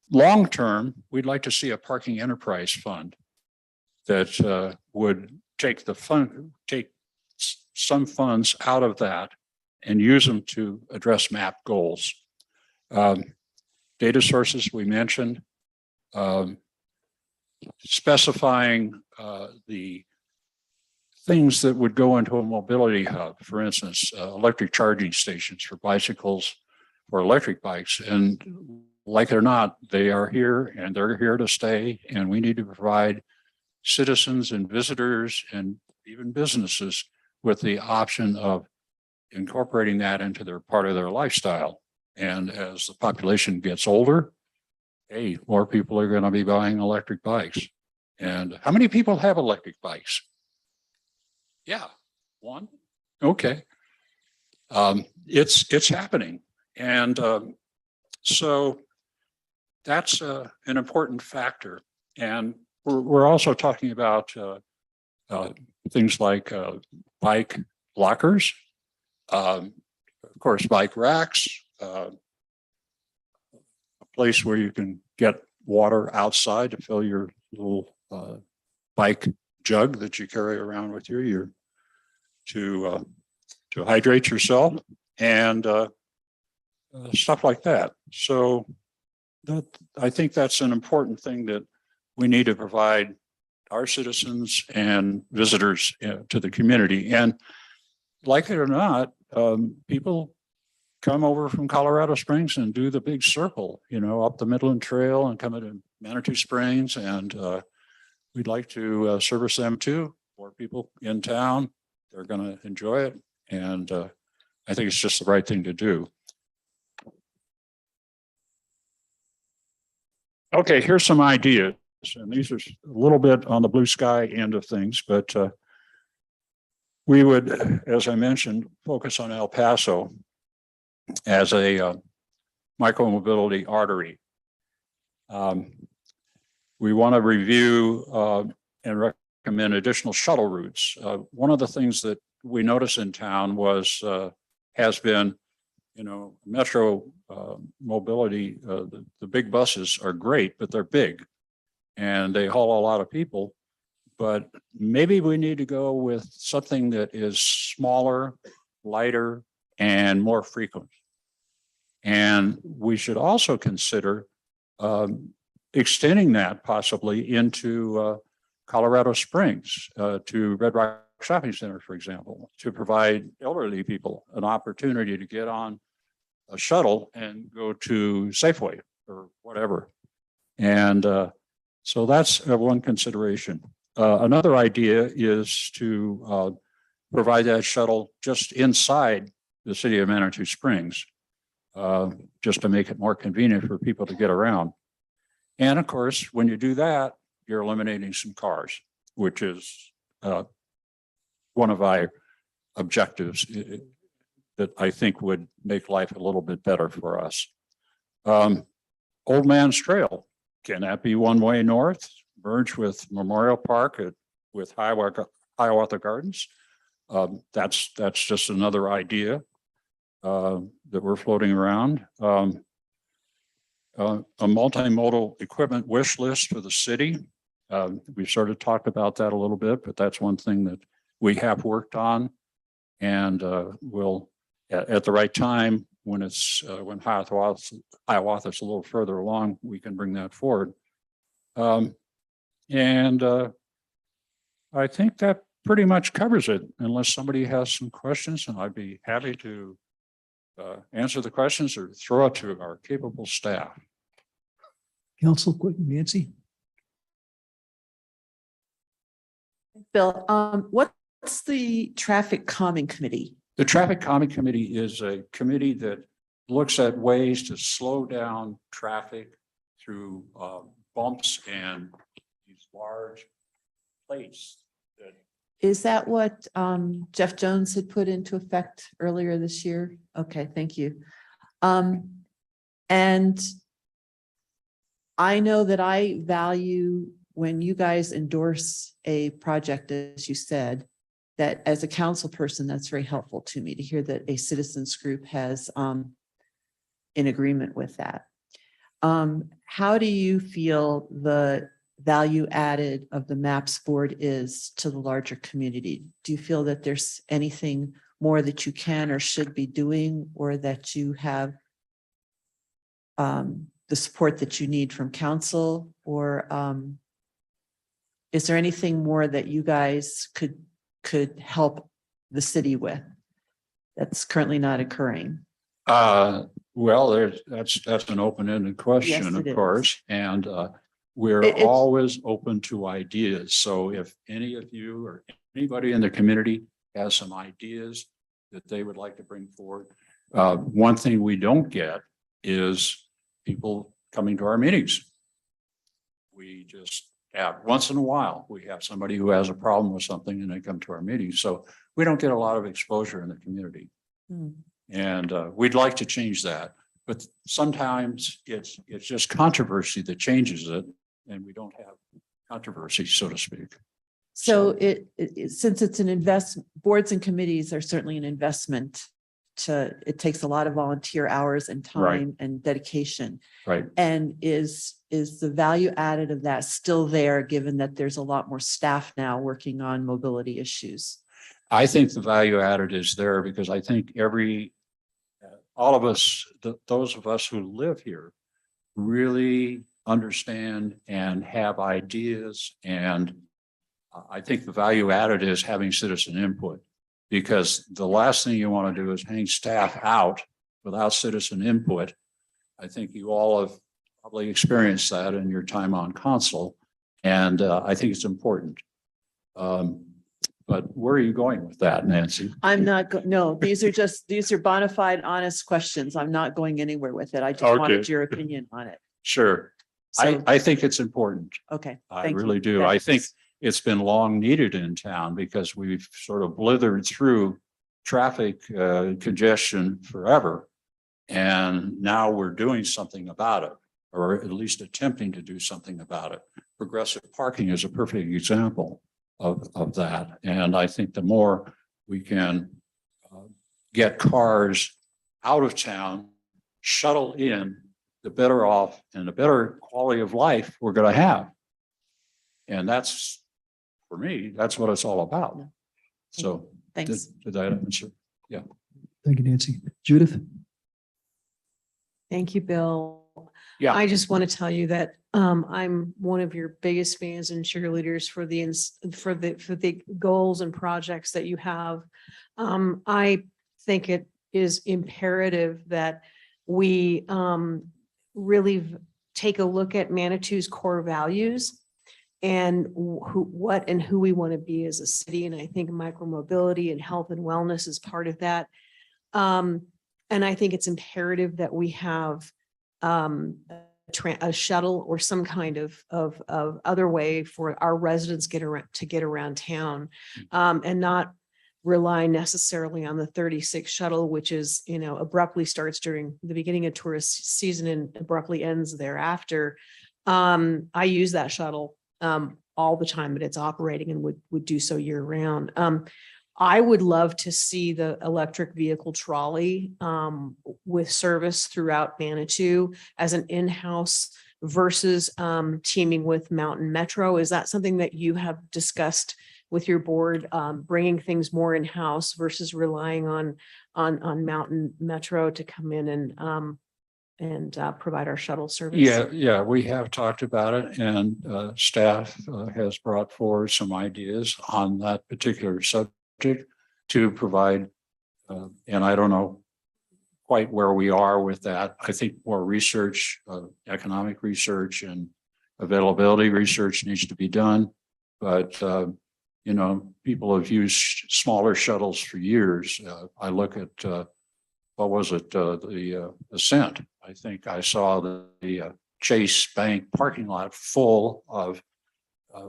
Long term, we'd like to see a parking enterprise fund that would take some funds out of that and use them to address MAP goals. Data sources we mentioned, specifying the things that would go into a mobility hub, for instance, electric charging stations for bicycles or electric bikes. And like it or not, they are here and they're here to stay. And we need to provide citizens and visitors and even businesses with the option of incorporating that into their part of their lifestyle. And as the population gets older, hey, more people are going to be buying electric bikes. And how many people have electric bikes? Yeah, one. Okay. It's happening. And so that's an important factor. And we're also talking about things like bike lockers, of course, bike racks, a place where you can get water outside to fill your little bike jug that you carry around with you to hydrate yourself, and stuff like that. So I think that's an important thing that we need to provide our citizens and visitors to the community. And like it or not, people come over from Colorado Springs and do the big circle, up the Midland Trail and come into Manitou Springs. And we'd like to service them too, for people in town. They're going to enjoy it. And I think it's just the right thing to do. Okay, here's some ideas. And these are a little bit on the blue sky end of things, but we would, as I mentioned, focus on El Paso as a micromobility artery. We want to review and recommend additional shuttle routes. One of the things that we notice in town has been, metro mobility. The big buses are great, but they're big and they haul a lot of people. But maybe we need to go with something that is smaller, lighter, and more frequent. And we should also consider extending that possibly into Colorado Springs, to Red Rock Shopping Center, for example, to provide elderly people an opportunity to get on a shuttle and go to Safeway or whatever. And so that's one consideration. Another idea is to provide that shuttle just inside the city of Manitou Springs, just to make it more convenient for people to get around. And of course, when you do that, you're eliminating some cars, which is one of our objectives that I think would make life a little bit better for us. Old Man's Trail, can that be one way north, merge with Memorial Park with Hiawatha Gardens? That's just another idea. that were floating around. A multimodal equipment wish list for the city. We've sort of talked about that a little bit, but that's one thing that we have worked on. And we'll, at the right time, when it's, when Hiawatha's a little further along, we can bring that forward. I think that pretty much covers it, unless somebody has some questions, and I'd be happy to answer the questions or throw it to our capable staff. Council, quick, Nancy? Bill, what's the traffic calming committee? The Traffic Calming Committee is a committee that looks at ways to slow down traffic through bumps and these large plates. Is that what Jeff Jones had put into effect earlier this year? Okay, thank you. And I know that I value when you guys endorse a project, as you said, that as a council person, that's very helpful to me to hear that a citizens group has in agreement with that. How do you feel the value added of the MAPS board is to the larger community? Do you feel that there's anything more that you can or should be doing, or that you have the support that you need from council, or is there anything more that you guys could help the city with that's currently not occurring? Well, that's an open-ended question, Yes, it of course, and we're It's- always open to ideas. So if any of you or anybody in the community has some ideas that they would like to bring forward, one thing we don't get is people coming to our meetings. We just have, once in a while, we have somebody who has a problem with something and they come to our meetings. So we don't get a lot of exposure in the community. Hmm. And we'd like to change that, but sometimes it's just controversy that changes it, and we don't have controversy, so to speak. So since it's an investment, boards and committees are certainly an investment it takes a lot of volunteer hours and Right. time and dedication. Right. And is the value added of that still there, given that there's a lot more staff now working on mobility issues? I think the value added is there because I think all of us, those of us who live here really understand and have ideas. And I think the value added is having citizen input, because the last thing you want to do is hang staff out without citizen input. I think you all have probably experienced that in your time on council. And I think it's important. But where are you going with that, Nancy? I'm not, no, these are bona fide, honest questions. I'm not going anywhere with it. I just Okay. wanted your opinion on it. Sure. So, I think it's important. okay. I thank you. really do. I think it's been long needed in town because we've sort of blithered through traffic congestion forever. And now we're doing something about it, or at least attempting to do something about it. Progressive parking is a perfect example of that. And I think the more we can get cars out of town, shuttle in, the better off and the better quality of life we're going to have. And that's, for me, that's what it's all about. So Thanks. did that answer? Yeah. Thank you, Nancy. Judith? Thank you, Bill. Yeah. I just want to tell you that I'm one of your biggest fans and cheerleaders for the goals and projects that you have. I think it is imperative that we really take a look at Manitou's core values and who we want to be as a city. And I think micromobility and health and wellness is part of that. And I think it's imperative that we have a shuttle or some kind of other way for our residents get around town, and not rely necessarily on the 36 shuttle, which is, abruptly starts during the beginning of tourist season and abruptly ends thereafter. I use that shuttle all the time, but it's operating and would do so year round. I would love to see the electric vehicle trolley with service throughout Manitou as an in-house versus teaming with Mountain Metro. Is that something that you have discussed with your board, bringing things more in-house versus relying on Mountain Metro to come in and provide our shuttle service? Yeah, we have talked about it, and staff has brought forward some ideas on that particular subject to provide, and I don't know quite where we are with that. I think more research, economic research and availability research needs to be done. But, you know, people have used smaller shuttles for years. I look at, what was it, the Ascent. I think I saw the Chase Bank parking lot full of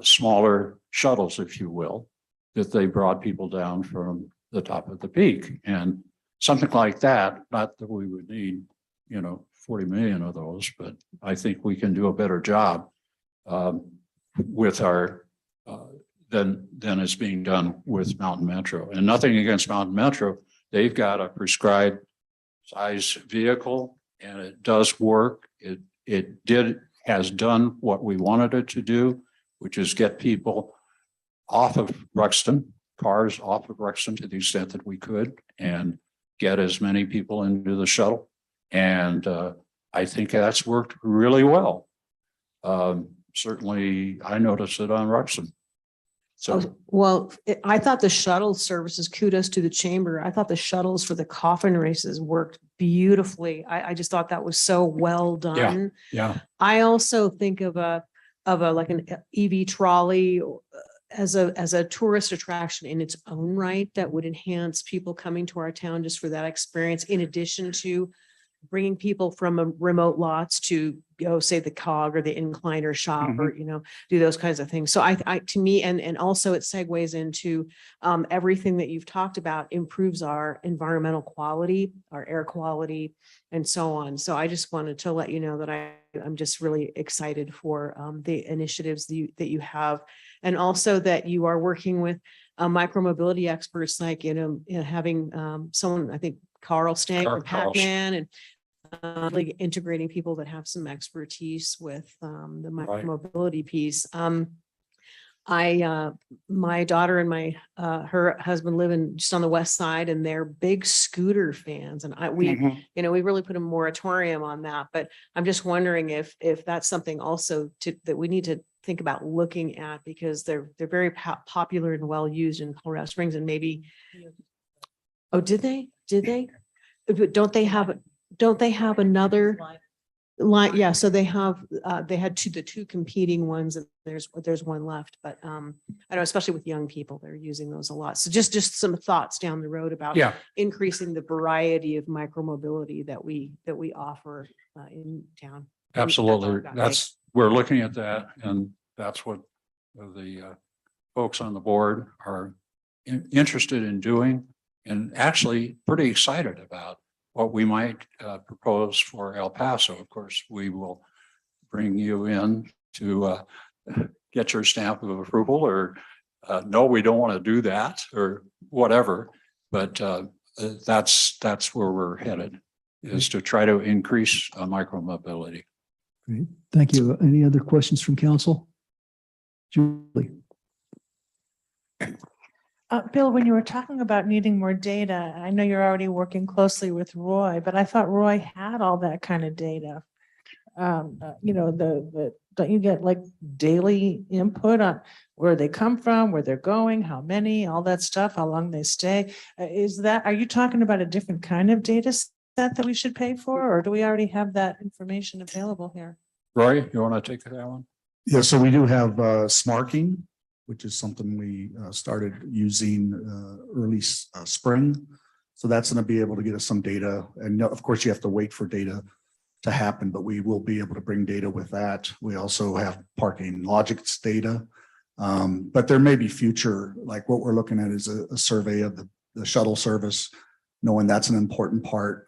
smaller shuttles, if you will, that they brought people down from the top of the peak. And something like that, not that we would need, you know, 40 million of those, but I think we can do a better job with our than is being done with Mountain Metro. And nothing against Mountain Metro. They've got a prescribed size vehicle and it does work. It has done what we wanted it to do, which is get people off of Ruxton, cars off of Ruxton to the extent that we could, and get as many people into the shuttle. And I think that's worked really well. Certainly, I noticed it on Ruxton. So, Well, I thought the shuttle services, kudos to the chamber. I thought the shuttles for the coffin races worked beautifully. I just thought that was so well done. yeah, I also think of a like an EV trolley as a tourist attraction in its own right that would enhance people coming to our town just for that experience, in addition to bringing people from remote lots to go, say, the COG or the Incline or shop or, you know, do those kinds of things. So I to me, and also it segues into everything that you've talked about improves our environmental quality, our air quality, and so on. So I just wanted to let you know that I'm just really excited for the initiatives that you have, and also that you are working with micromobility experts, like, you know, having someone, I think Carl Stank from Pac-Man, and like integrating people that have some expertise with the micromobility piece. My daughter and her husband live just on the west side, and they're big scooter fans. And you know, we really put a moratorium on that, but I'm just wondering if that's something also that we need to think about looking at, because they're very popular and well used in Colorado Springs, and maybe. Oh, did they? But don't they have another line? Yeah, so they had the two competing ones, and there's one left, but I know, especially with young people, they're using those a lot. So just some thoughts down the road about increasing the variety of micromobility that we offer in town. absolutely. We're looking at that, and that's what the folks on the board are interested in doing, and actually pretty excited about what we might propose for El Paso. Of course, we will bring you in to get your stamp of approval, or no, we don't want to do that, or whatever. But that's where we're headed, is to try to increase micromobility. Great. Thank you. Any other questions from council? Julie. Bill, when you were talking about needing more data, I know you're already working closely with Roy, but I thought Roy had all that kind of data. You know, don't you get like daily input on where they come from, where they're going, how many, all that stuff, how long they stay? Are you talking about a different kind of data set that we should pay for, or do we already have that information available here? Roy, you want to take that one? Yeah, so we do have smarking, which is something we started using early spring. So that's going to be able to get us some data. And of course, you have to wait for data to happen, but we will be able to bring data with that. We also have parking logics data. But there may be future, like what we're looking at is a survey of the shuttle service, knowing that's an important part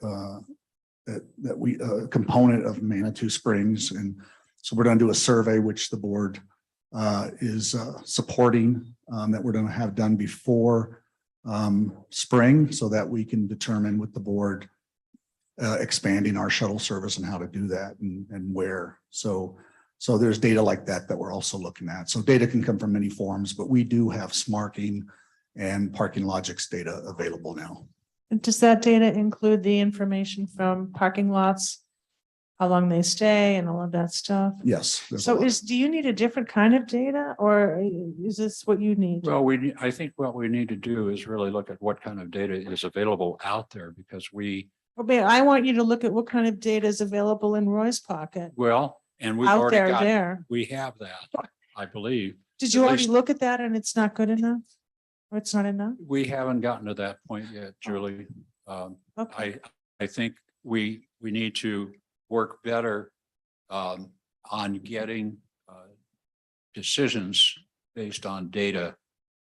that we component of Manitou Springs. And so we're going to do a survey, which the board is supporting, that we're going to have done before spring so that we can determine with the board expanding our shuttle service and how to do that and where. So there's data like that we're also looking at. So data can come from many forms, but we do have Smarking and Parking Logics data available now. Does that data include the information from parking lots? How long they stay and all of that stuff? Yes. there's a So lot. do you need a different kind of data or is this what you need? Well, I think what we need to do is really look at what kind of data is available out there because I want you to look at what kind of data is available in Roy's pocket. and we've Out already there, got, there. we have that, I believe. Did you At already least- look at that and it's not good enough? Or it's not enough? We haven't gotten to that point yet, Julie. Okay. I think we need to work better on getting decisions based on data.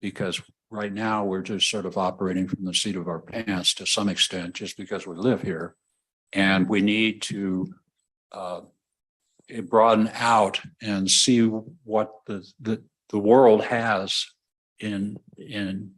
Because right now we're just sort of operating from the seat of our pants to some extent, just because we live here. And we need to broaden out and see what the world has in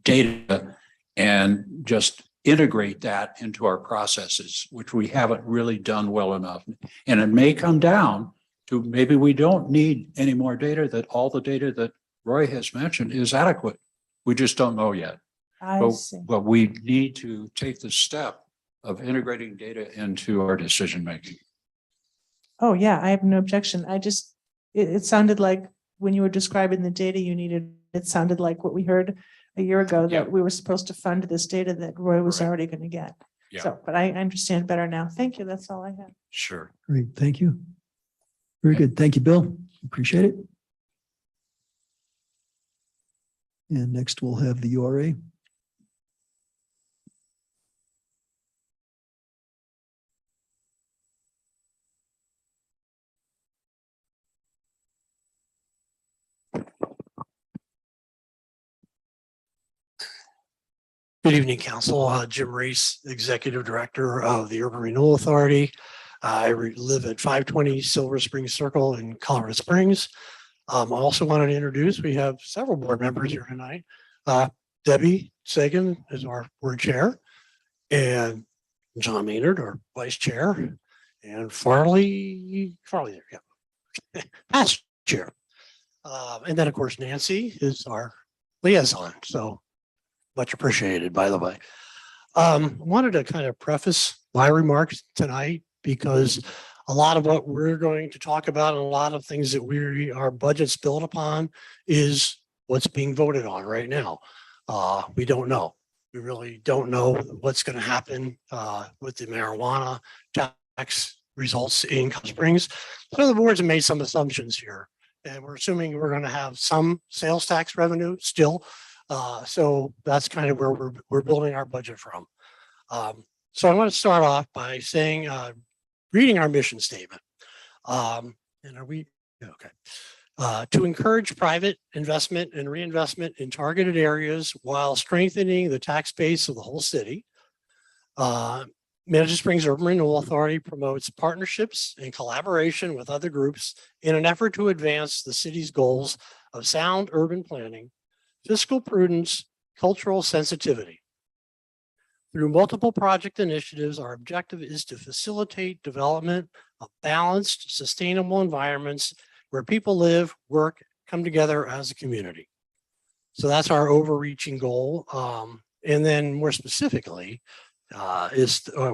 data and just integrate that into our processes, which we haven't really done well enough. And it may come down to maybe we don't need any more data, that all the data that Roy has mentioned is adequate. We just don't know yet. I see. But we need to take the step of integrating data into our decision making. Oh, yeah, I have no objection. It sounded like when you were describing the data you needed, it sounded like what we heard a year ago, Yeah. that we were supposed to fund this data that Roy was Right. already going to get. Yeah. So, but I understand better now. Thank you. That's all I have. Sure. Great, thank you. Very good. Thank you, Bill. Appreciate it. And next we'll have the URA. Good evening, Council. Jim Reese, Executive Director of the Urban Renewal Authority. I live at 520 Silver Springs Circle in Colorado Springs. I also wanted to introduce, we have several board members here tonight. Debbie Sagan is our board chair, and John Maynard, our vice chair, and Farley there, yeah. Past chair. And then, of course, Nancy is our liaison. So much appreciated, by the way. Wanted to kind of preface my remarks tonight because a lot of what we're going to talk about and a lot of things that our budget's built upon is what's being voted on right now. We don't know. We really don't know what's going to happen with the marijuana tax results in Colorado Springs. So the boards have made some assumptions here, and we're assuming we're going to have some sales tax revenue still. So that's kind of where we're building our budget from. So I want to start off by saying, reading our mission statement. And are we, okay. To encourage private investment and reinvestment in targeted areas while strengthening the tax base of the whole city. Madison Springs Urban Renewal Authority promotes partnerships and collaboration with other groups in an effort to advance the city's goals of sound urban planning, fiscal prudence, cultural sensitivity. Through multiple project initiatives, our objective is to facilitate development of balanced, sustainable environments where people live, work, come together as a community. So that's our overreaching goal. And then more specifically,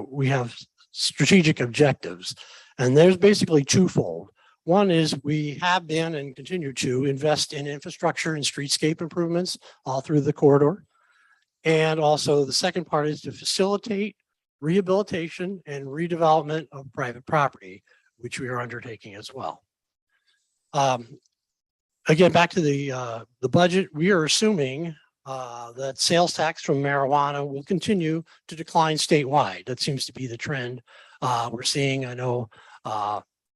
we have strategic objectives, and there's basically twofold. One is we have been and continue to invest in infrastructure and streetscape improvements all through the corridor. And also the second part is to facilitate rehabilitation and redevelopment of private property, which we are undertaking as well. Again, back to the budget, we are assuming that sales tax from marijuana will continue to decline statewide. That seems to be the trend we're seeing. I know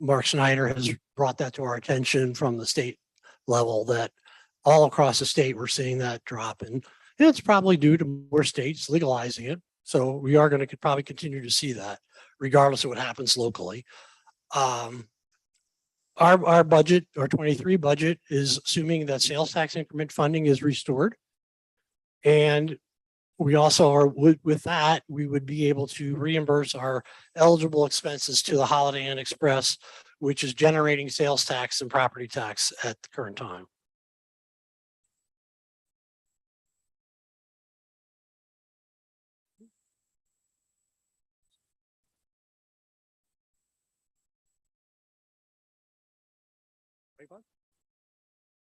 Mark Snyder has brought that to our attention from the state level, that all across the state, we're seeing that drop. And it's probably due to more states legalizing it. So we are going to probably continue to see that regardless of what happens locally. Our budget, our 23 budget, is assuming that sales tax increment funding is restored. And we also are, with that, we would be able to reimburse our eligible expenses to the Holiday Inn Express, which is generating sales tax and property tax at the current time.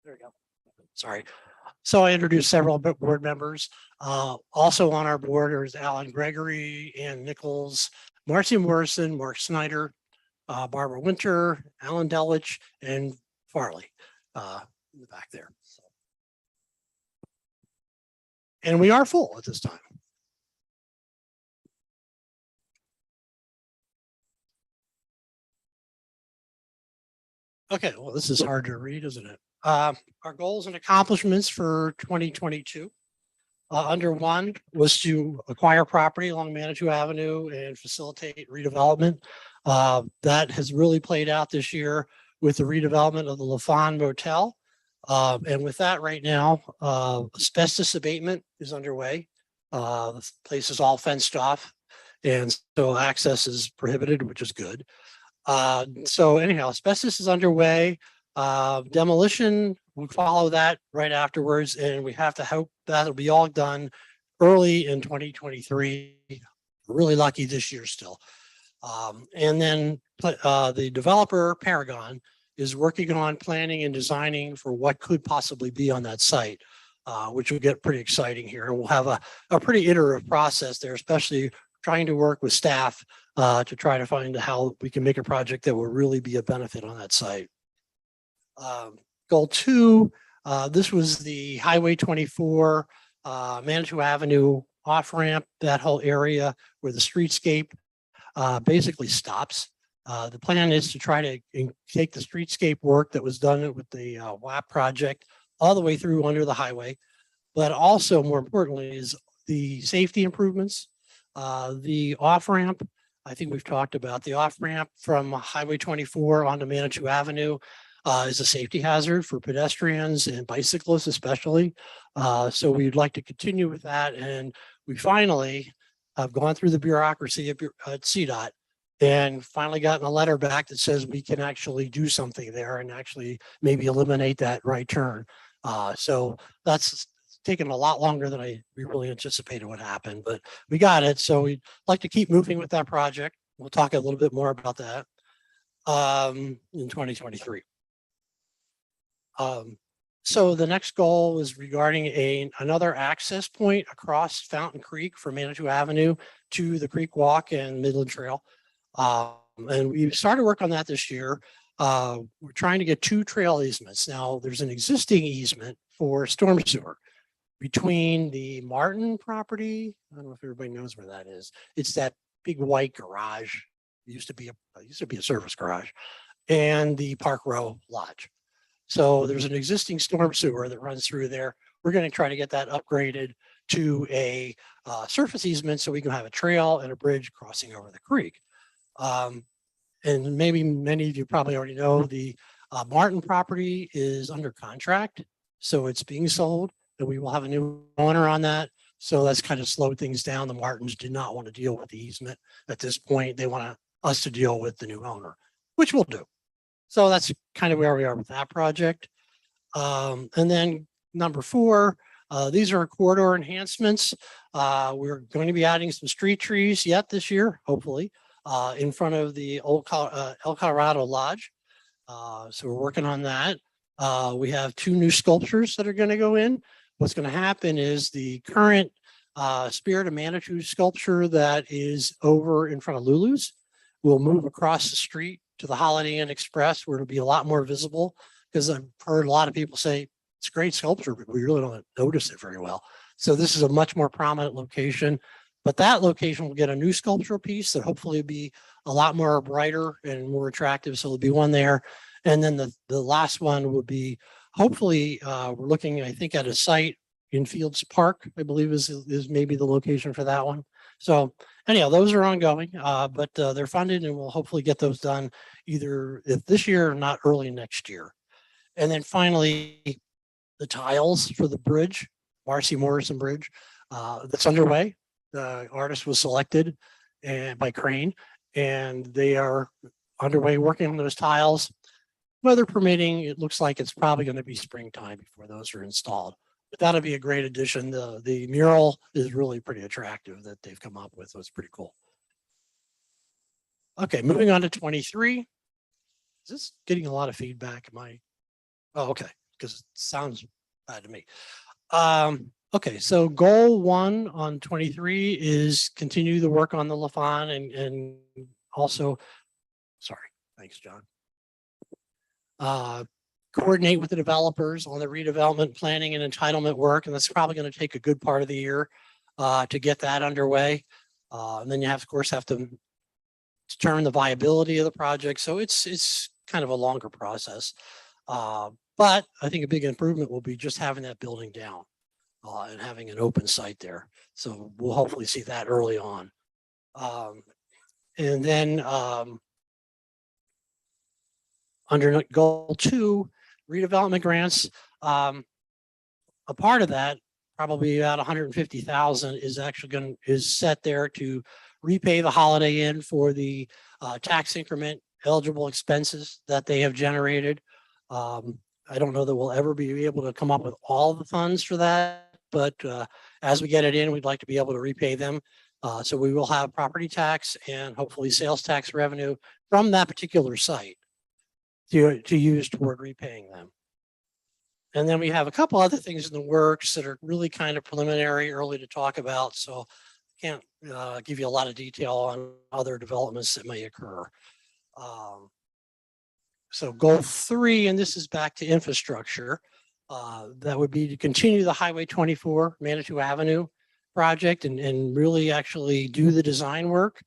There we go. Sorry. So I introduced several board members. Also on our board is Alan Gregory, Ann Nichols, Marcy Morrison, Mark Snyder, Barbara Winter, Alan Delich, and Farley in the back there. And we are full at this time. Okay, well, this is hard to read, isn't it? Our goals and accomplishments for 2022. Under one was to acquire property along Manitou Avenue and facilitate redevelopment. That has really played out this year with the redevelopment of the LaFawn Motel. And with that right now, asbestos abatement is underway. The place is all fenced off, and so access is prohibited, which is good. So anyhow, asbestos is underway. Demolition will follow that right afterwards, and we have to hope that'll be all done early in 2023. Really lucky this year still. And then the developer Paragon is working on planning and designing for what could possibly be on that site, which will get pretty exciting here. And we'll have a pretty iterative process there, especially trying to work with staff to try to find how we can make a project that will really be a benefit on that site. Goal 2, this was the Highway 24 Manitou Avenue off ramp, that whole area where the streetscape basically stops. The plan is to try to take the streetscape work that was done with the WAP project all the way through under the highway, but also more importantly is the safety improvements, the off ramp. I think we've talked about the off ramp from Highway 24 onto Manitou Avenue is a safety hazard for pedestrians and bicyclists especially. So we'd like to continue with that. And we finally have gone through the bureaucracy at CDOT and finally gotten a letter back that says we can actually do something there and actually maybe eliminate that right turn. So that's taken a lot longer than we really anticipated would happen, but we got it. So we'd like to keep moving with that project. We'll talk a little bit more about that in 2023. So the next goal is regarding another access point across Fountain Creek from Manitou Avenue to the Creek Walk and Midland Trail. And we started work on that this year. We're trying to get 2 trail easements. Now there's an existing easement for storm sewer between the Martin property. I don't know if everybody knows where that is. It's that big white garage. It used to be a service garage, and the Park Row Lodge. So there's an existing storm sewer that runs through there. We're going to try to get that upgraded to a surface easement so we can have a trail and a bridge crossing over the creek. And maybe many of you probably already know the Martin property is under contract, so it's being sold, and we will have a new owner on that. So that's kind of slowed things down. The Martins did not want to deal with the easement at this point. They want us to deal with the new owner, which we'll do. So that's kind of where we are with that project. And then number 4, these are corridor enhancements. We're going to be adding some street trees yet this year, hopefully, in front of the old El Colorado Lodge. So we're working on that. We have 2 new sculptures that are going to go in. What's going to happen is the current Spirit of Manitou sculpture that is over in front of Lulu's will move across the street to the Holiday Inn Express, where it'll be a lot more visible, because I've heard a lot of people say it's a great sculpture, but we really don't notice it very well. So this is a much more prominent location, but that location will get a new sculptural piece that hopefully will be a lot more brighter and more attractive. So there'll be one there. And then the last one will be, hopefully, we're looking, I think, at a site in Fields Park, I believe is maybe the location for that one. So anyhow, those are ongoing, but they're funded, and we'll hopefully get those done either this year or not early next year. And then finally, the tiles for the bridge, Marcy Morrison Bridge. that's underway. The artist was selected and by Crane, and they are underway working on those tiles. Weather permitting, it looks like it's probably going to be springtime before those are installed. But that'll be a great addition. The mural is really pretty attractive that they've come up with. So it's pretty cool. Okay, moving on to 23. Is this getting a lot of feedback? Oh, okay, because it sounds bad to me. Okay, so goal 1 on 23 is continue the work on the LaFawn and also, sorry, thanks, John. Coordinate with the developers on the redevelopment planning and entitlement work, and that's probably going to take a good part of the year to get that underway. And then you have, of course, have to determine the viability of the project. So it's kind of a longer process. But I think a big improvement will be just having that building down and having an open site there. So we'll hopefully see that early on. And then under goal 2, redevelopment grants, a part of that, probably about 150,000 is actually is set there to repay the Holiday Inn for the tax increment eligible expenses that they have generated. I don't know that we'll ever be able to come up with all the funds for that, but as we get it in, we'd like to be able to repay them. So we will have property tax and hopefully sales tax revenue from that particular site to use toward repaying them. And then we have a couple other things in the works that are really kind of preliminary, early to talk about. So I can't give you a lot of detail on other developments that may occur. So goal 3, and this is back to infrastructure, that would be to continue the Highway 24 Manitou Avenue project and really actually do the design work,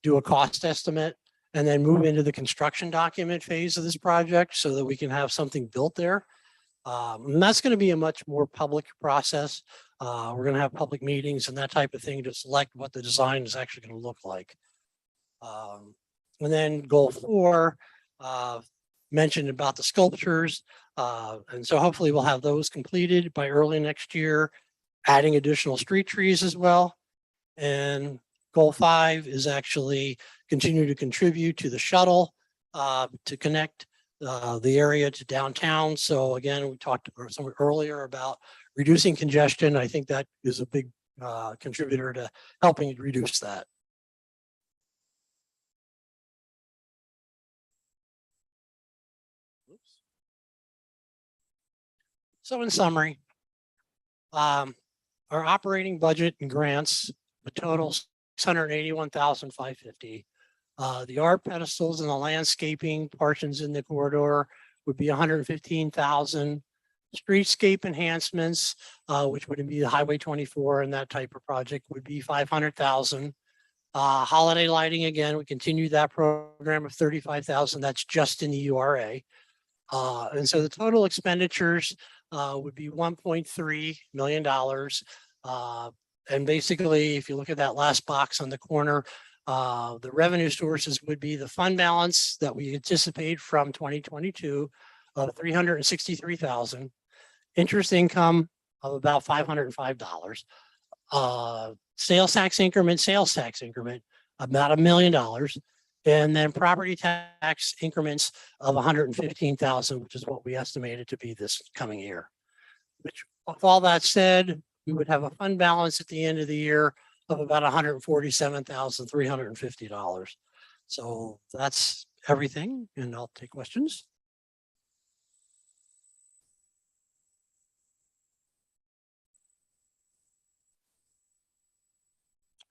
do a cost estimate, and then move into the construction document phase of this project so that we can have something built there. And that's going to be a much more public process. We're going to have public meetings and that type of thing to select what the design is actually going to look like. And then goal 4, mentioned about the sculptures. And so hopefully we'll have those completed by early next year, adding additional street trees as well. And goal 5 is actually continue to contribute to the shuttle to connect the area to downtown. So again, we talked earlier about reducing congestion. I think that is a big contributor to helping reduce that. So in summary, our operating budget and grants, a total $681,550. The art pedestals and the landscaping portions in the corridor would be 115,000. Streetscape enhancements, which would be the Highway 24 and that type of project, would be 500,000. Holiday lighting, again, we continue that program of 35,000. That's just in the URA. And so the total expenditures would be $1.3 million. And basically, if you look at that last box on the corner, the revenue sources would be the fund balance that we anticipate from 2022 of $363,000, interest income of about $505, sales tax increment, about $1 million, and then property tax increments of 115,000, which is what we estimated to be this coming year. Which, with all that said, we would have a fund balance at the end of the year of about $147,350. So that's everything, and I'll take questions.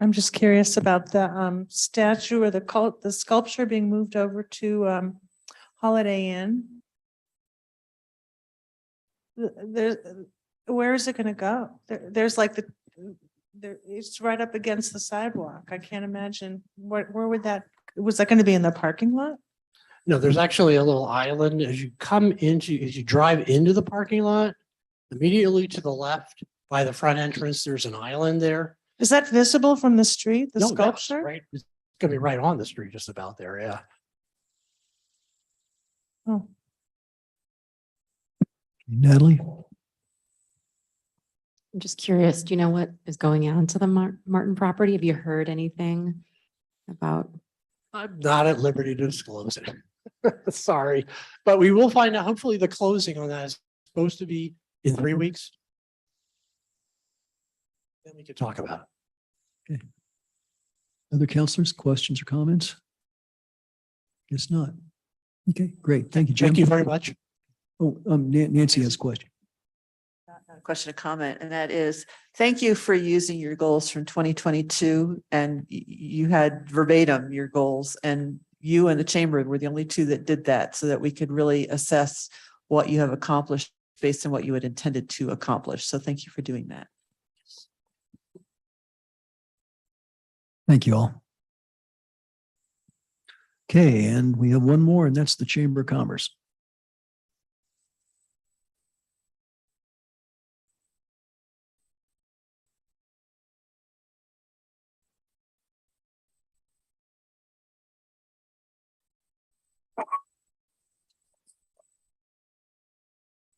I'm just curious about the statue or the sculpture being moved over to Holiday Inn. Where is it going to go? There's like it's right up against the sidewalk. I can't imagine where would that, was that going to be in the parking lot? No, there's actually a little island as you drive into the parking lot, immediately to the left by the front entrance, there's an island there. Is that visible from the street, the No, that's sculpture? right. It's gonna be right on the street, just about there, yeah. Oh. Natalie? I'm just curious, do you know what is going on to the Martin property? Have you heard anything about? I'm not at liberty to disclose it. Sorry, but we will find out. Hopefully the closing on that is supposed to be in 3 weeks. Then we can talk about it. Other counselors, questions or comments? Guess not. Okay, great. Thank you, Jim. Thank you very much. Oh, Nancy has a question. Not a question, a comment, and that is, thank you for using your goals from 2022, and you had verbatim your goals, and you and the chamber were the only two that did that, so that we could really assess what you have accomplished based on what you had intended to accomplish. So thank you for doing that. Thank you all. Okay, and we have one more, and that's the Chamber of Commerce.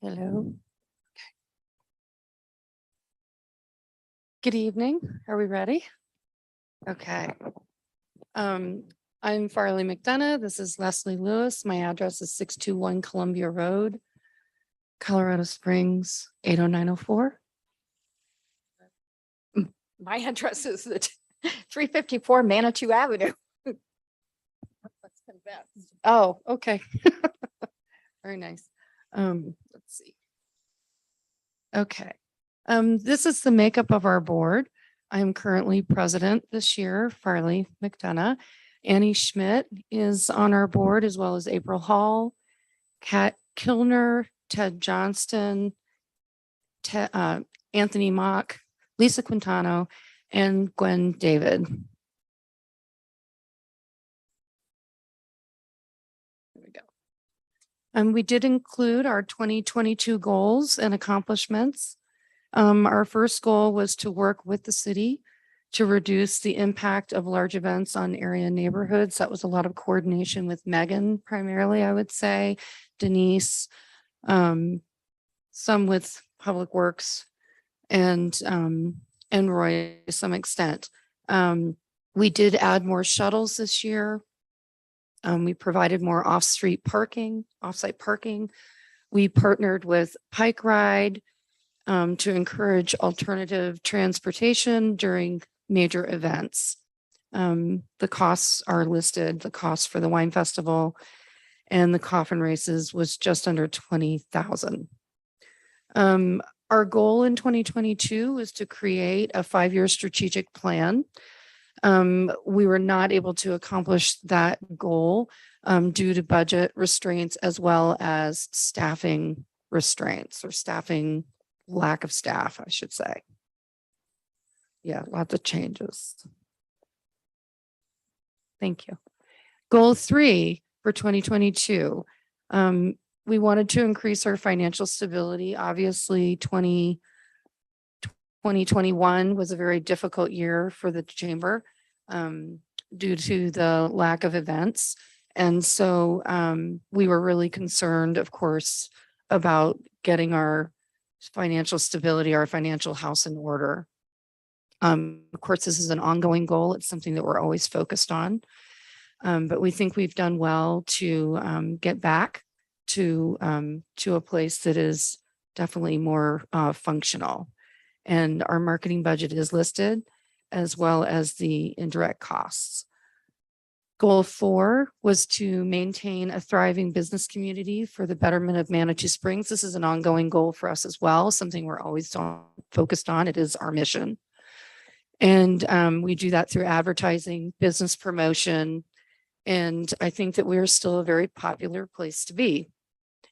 Hello. Good evening. Are we ready? Okay. I'm Farley McDonough. This is Leslie Lewis. My address is 621 Columbia Road, Colorado Springs, 80904. My address is the 354 Manitou Avenue. Oh, okay. Very nice. Let's see. Okay. This is the makeup of our board. I'm currently president this year, Farley McDonough. Annie Schmidt is on our board, as well as April Hall, Kat Kilner, Ted Johnston, Anthony Mock, Lisa Quintano, and Gwen David. There we go. We did include our 2022 goals and accomplishments. Our first goal was to work with the city to reduce the impact of large events on area neighborhoods. That was a lot of coordination with Megan, primarily, I would say, Denise, some with Public Works, and Roy to some extent. We did add more shuttles this year. We provided more off-site parking. We partnered with Pike Ride to encourage alternative transportation during major events. The costs are listed. The cost for the wine festival and the coffin races was just under 20,000. Our goal in 2022 was to create a 5-year strategic plan. We were not able to accomplish that goal due to budget restraints, as well as staffing restraints, or lack of staff, I should say. Yeah, lots of changes. Thank you. Goal 3 for 2022. We wanted to increase our financial stability. Obviously, 2021 was a very difficult year for the chamber due to the lack of events. And so we were really concerned, of course, about getting our financial stability, our financial house in order. Of course, this is an ongoing goal. It's something that we're always focused on. But we think we've done well to get back to a place that is definitely more functional. And our marketing budget is listed, as well as the indirect costs. Goal 4 was to maintain a thriving business community for the betterment of Manitou Springs. This is an ongoing goal for us as well, something we're always focused on. It is our mission. And we do that through advertising, business promotion, and I think that we're still a very popular place to be.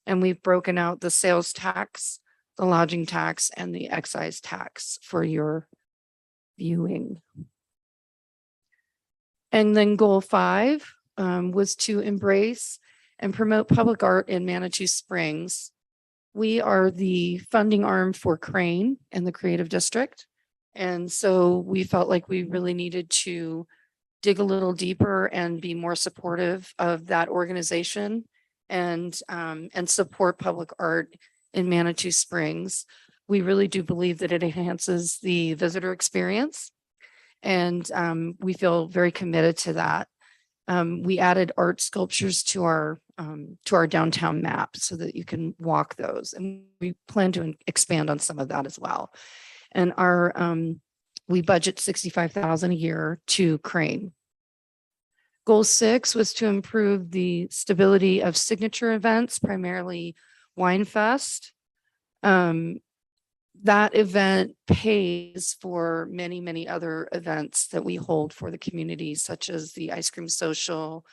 And we've broken out the sales tax, the lodging tax, and the excise tax for your viewing. And then goal 5 was to embrace and promote public art in Manitou Springs. We are the funding arm for Crane and the Creative District. And so we felt like we really needed to dig a little deeper and be more supportive of that organization and support public art in Manitou Springs. We really do believe that it enhances the visitor experience. And we feel very committed to that. We added art sculptures to our downtown map so that you can walk those. And we plan to expand on some of that as well. And we budget $65,000 a year to Crane. Goal 6 was to improve the stability of signature events, primarily Wine Fest. That event pays for many, many other events that we hold for the community, such as the ice cream social,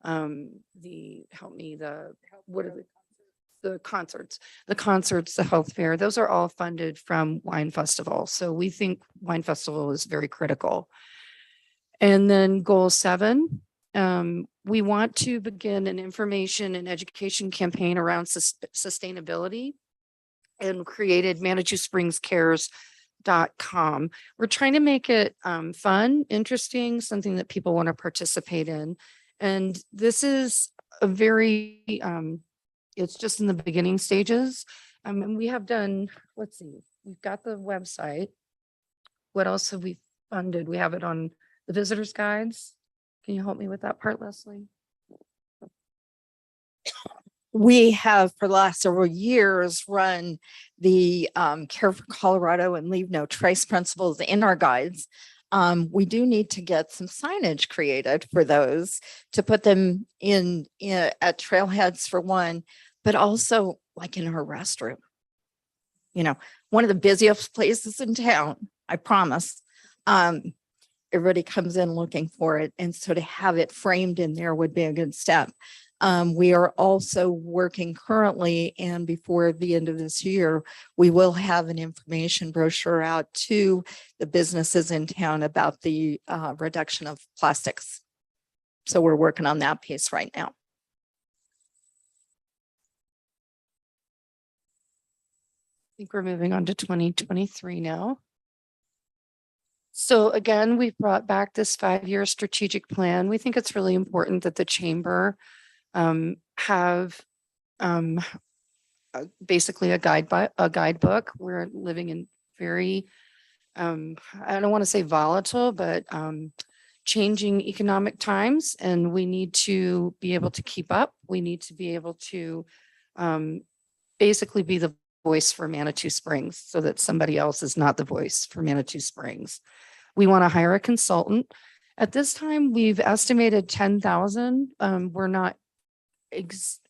the concerts, the health fair. Those are all funded from Wine Festival. So we think Wine Festival is very critical. And then goal 7, we want to begin an information and education campaign around sustainability, and created ManitouSpringsCares.com. We're trying to make it fun, interesting, something that people want to participate in. And this is a very, it's just in the beginning stages. And we have done, let's see, we've got the website. What else have we funded? We have it on the visitors guides. Can you help me with that part, Leslie? We have for the last several years run the Care for Colorado and Leave No Trace principles in our guides. We do need to get some signage created for those to put them in at trailheads for one, but also like in our restroom. You know, one of the busiest places in town, I promise. Everybody comes in looking for it. And so to have it framed in there would be a good step. We are also working currently, and before the end of this year, we will have an information brochure out to the businesses in town about the reduction of plastics. So we're working on that piece right now. I think we're moving on to 2023 now. So again, we've brought back this 5-year strategic plan. We think it's really important that the chamber have basically a guidebook. We're living in very, I don't want to say volatile, but changing economic times, and we need to be able to keep up. We need to be able to basically be the voice for Manitou Springs so that somebody else is not the voice for Manitou Springs. We want to hire a consultant. At this time, we've estimated 10,000. We're not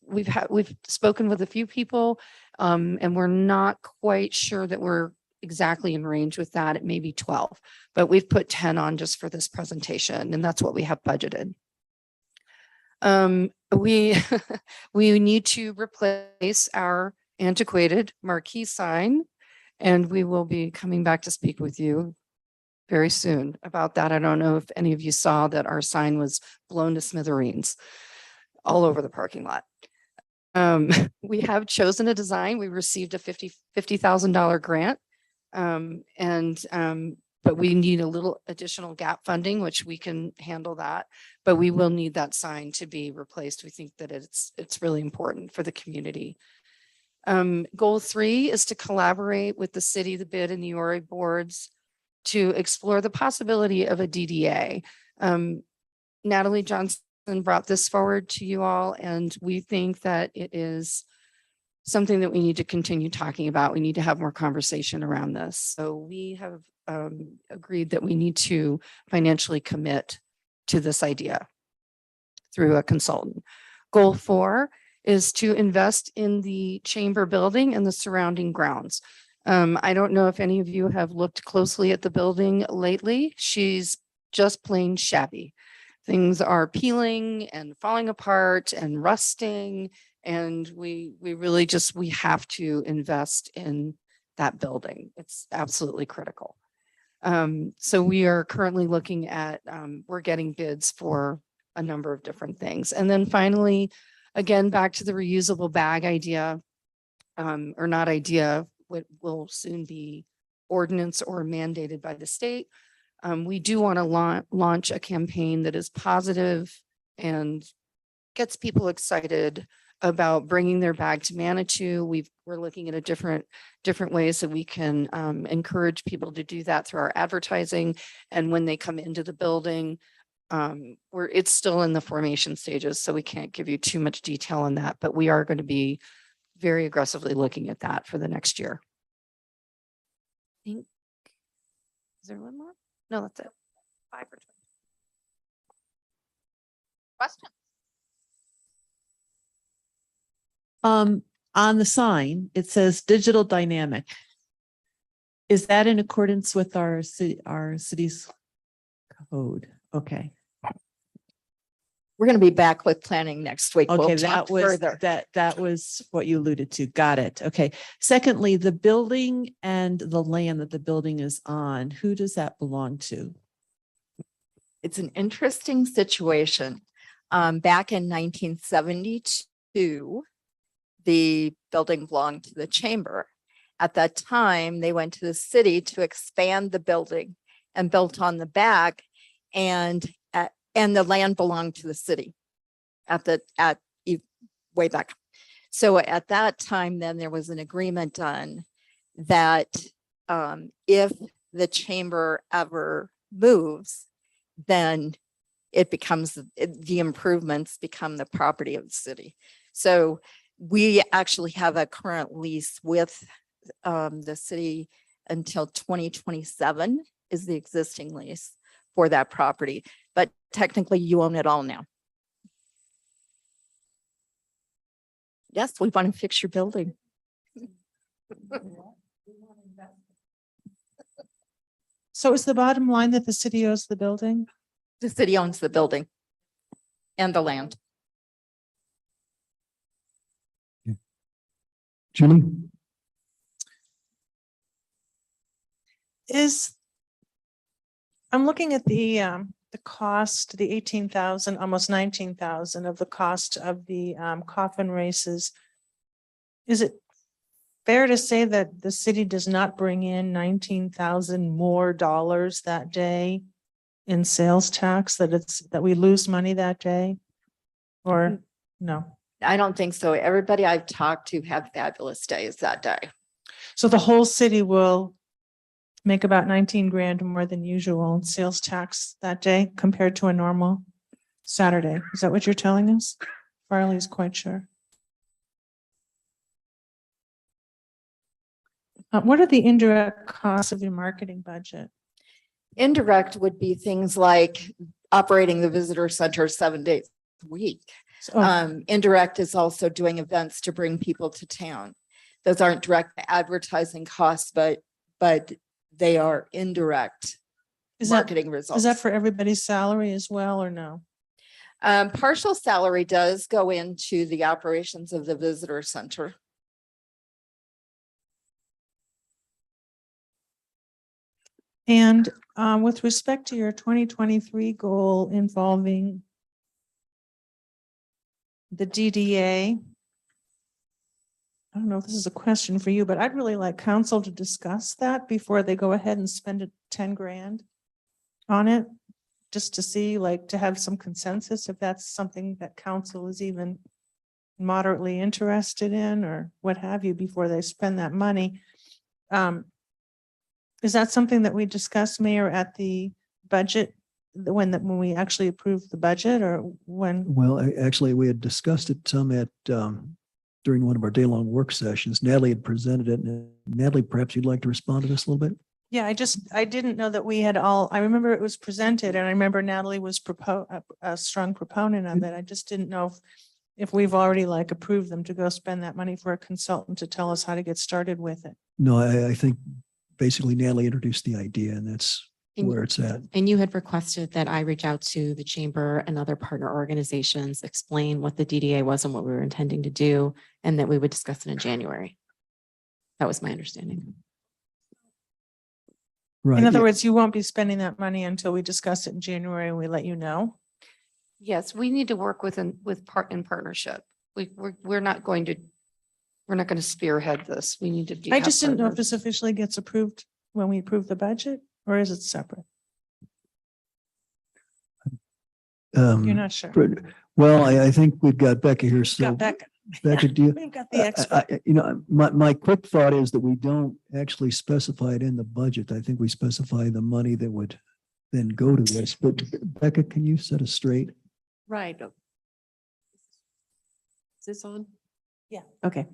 we've spoken with a few people, and we're not quite sure that we're exactly in range with that. It may be 12, but we've put 10 on just for this presentation, and that's what we have budgeted. We need to replace our antiquated marquee sign, and we will be coming back to speak with you very soon about that. I don't know if any of you saw that our sign was blown to smithereens all over the parking lot. We have chosen a design. We received a $50,000 grant. But we need a little additional gap funding, which we can handle that, but we will need that sign to be replaced. We think that it's really important for the community. Goal 3 is to collaborate with the city, the BID, and the ORI boards to explore the possibility of a DDA. Natalie Johnson brought this forward to you all, and we think that it is something that we need to continue talking about. We need to have more conversation around this. So we have agreed that we need to financially commit to this idea through a consultant. Goal 4 is to invest in the chamber building and the surrounding grounds. I don't know if any of you have looked closely at the building lately. She's just plain shabby. Things are peeling and falling apart and rusting. And we really just, we have to invest in that building. It's absolutely critical. So we are currently looking at, we're getting bids for a number of different things. And then finally, again, back to the reusable bag idea, or not idea, what will soon be ordinance or mandated by the state. We do want to launch a campaign that is positive and gets people excited about bringing their bag to Manitou. We're looking at different ways that we can encourage people to do that through our advertising. And when they come into the building, it's still in the formation stages, so we can't give you too much detail on that, but we are going to be very aggressively looking at that for the next year. Is there one more? No, that's it. 5 or 20. Question? On the sign, it says digital dynamic. Is that in accordance with our city's code? Okay. We're going to be back with planning next week. We'll Okay, talk that was, further. that was what you alluded to. Got it. Okay. Secondly, the building and the land that the building is on, who does that belong to? It's an interesting situation. Back in 1972, the building belonged to the chamber. At that time, they went to the city to expand the building and built on the back, and the land belonged to the city way back. So at that time, then there was an agreement done that if the chamber ever moves, then it becomes, the improvements become the property of the city. So we actually have a current lease with the city until 2027 is the existing lease for that property, but technically you own it all now. Yes, we want to fix your building. So is the bottom line that the city owns the building? The city owns the building and the land. Julie? I'm looking at the cost, the 18,000, almost 19,000 of the cost of the coffin races. Is it fair to say that the city does not bring in 19,000 more dollars that day in sales tax, that we lose money that day? Or no? I don't think so. Everybody I've talked to had fabulous days that day. So the whole city will make about 19 grand more than usual in sales tax that day compared to a normal Saturday. Is that what you're telling us? Farley is quite sure. What are the indirect costs of your marketing budget? Indirect would be things like operating the visitor center 7 days a week. Indirect is also doing events to bring people to town. Those aren't direct advertising costs, but they are indirect marketing results. Is that for everybody's salary as well, or no? Partial salary does go into the operations of the visitor center. And with respect to your 2023 goal involving the DDA, I don't know if this is a question for you, but I'd really like council to discuss that before they go ahead and spend 10 grand on it, just to see, like, to have some consensus if that's something that council is even moderately interested in or what have you before they spend that money. Is that something that we discussed, Mayor, at the budget, when we actually approved the budget, or when? Well, actually, we had discussed it some at during one of our day-long work sessions. Natalie had presented it. And Natalie, perhaps you'd like to respond to this a little bit? Yeah, I didn't know that we had all, I remember it was presented and I remember Natalie was a strong proponent of it. I just didn't know if we've already like approved them to go spend that money for a consultant to tell us how to get started with it. No, I think basically Natalie introduced the idea, and that's And- where it's at. And you had requested that I reach out to the chamber and other partner organizations, explain what the DDA was and what we were intending to do, and that we would discuss it in January. That was my understanding. Right. In other yeah. words, you won't be spending that money until we discuss it in January and we let you know. Yes, we need to work in partnership. We're not going to spearhead this. We need to. I just didn't know if partners. this officially gets approved when we approve the budget, or is it separate? You're not sure. Well, I think we've got Becca here. So Got Becca. Becca, do you? We've got the expert. You know, my quick thought is that we don't actually specify it in the budget. I think we specify the money that would then go to this. But Becca, can you set us straight? Right. Is this on? Yeah. Okay.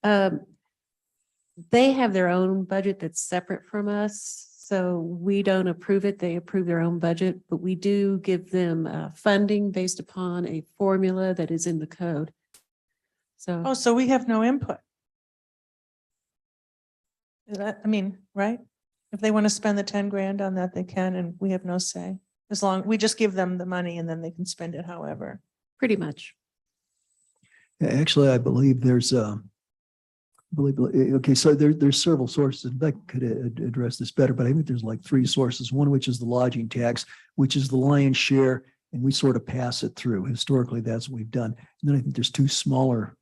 They have their own budget that's separate from us, so we don't approve it. They approve their own budget, but we do give them funding based upon a formula that is in the code. So. Oh, so we have no input. Is that, I mean, right? If they want to spend the 10 grand on that, they can, and we have no say. As long, we just give them the money and then they can spend it however. Pretty much. Actually, I believe there's okay, so there's several sources. And Beck could address this better, but I think there's like 3 sources. One, which is the lodging tax, which is the lion's share, and we sort of pass it through. Historically, that's what we've done. And then I think there's 2 smaller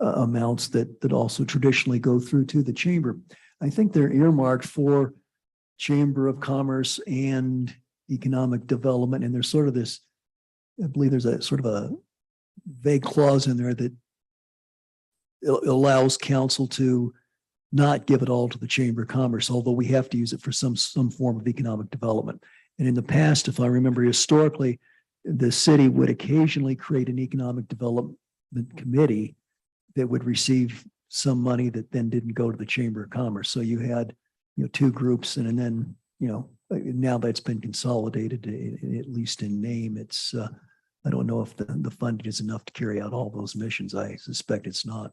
amounts that also traditionally go through to the chamber. I think they're earmarked for Chamber of Commerce and Economic Development, and there's sort of this, I believe there's a sort of a vague clause in there that allows council to not give it all to the Chamber of Commerce, although we have to use it for some form of economic development. And in the past, if I remember historically, the city would occasionally create an economic development committee that would receive some money that then didn't go to the Chamber of Commerce. So you had, 2 groups, and then, now that's been consolidated, at least in name. It's, I don't know if the funding is enough to carry out all those missions. I suspect it's not.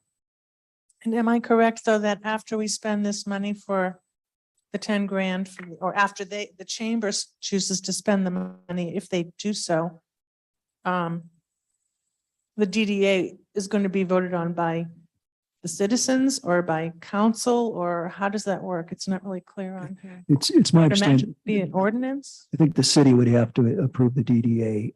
And am I correct, though, that after we spend this money for the 10 grand, or after the chamber chooses to spend the money, if they do so, the DDA is going to be voted on by the citizens or by council, or how does that work? It's not really clear on here. It's my Would imagine understanding. Be an ordinance? I think the city would have to approve the DDA.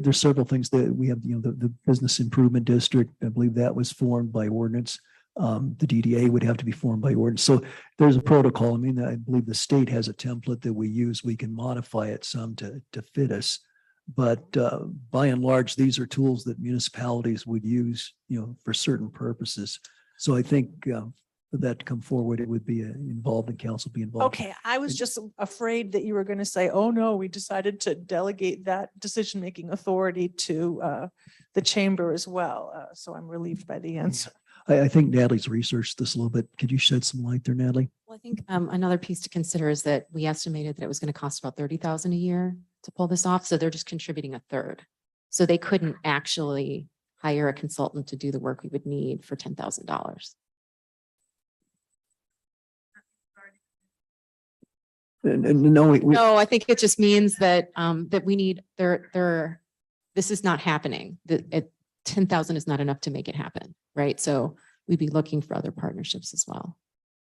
There's several things that we have, the Business Improvement District. I believe that was formed by ordinance. The DDA would have to be formed by ordinance. So there's a protocol. I mean, I believe the state has a template that we use. We can modify it some to fit us. But by and large, these are tools that municipalities would use, for certain purposes. So I think for that to come forward, it would be involved, and council be involved. Okay, I was just afraid that you were going to say, oh, no, we decided to delegate that decision-making authority to the chamber as well. So I'm relieved by the answer. I think Natalie's researched this a little bit. Could you shed some light there, Natalie? Well, I think another piece to consider is that we estimated that it was going to cost about 30,000 a year to pull this off. So they're just contributing a third. So they couldn't actually hire a consultant to do the work we would need for $10,000. No, No, I think it just means that that we need this is not happening. That 10,000 is not enough to make it happen, right? So we'd be looking for other partnerships as well.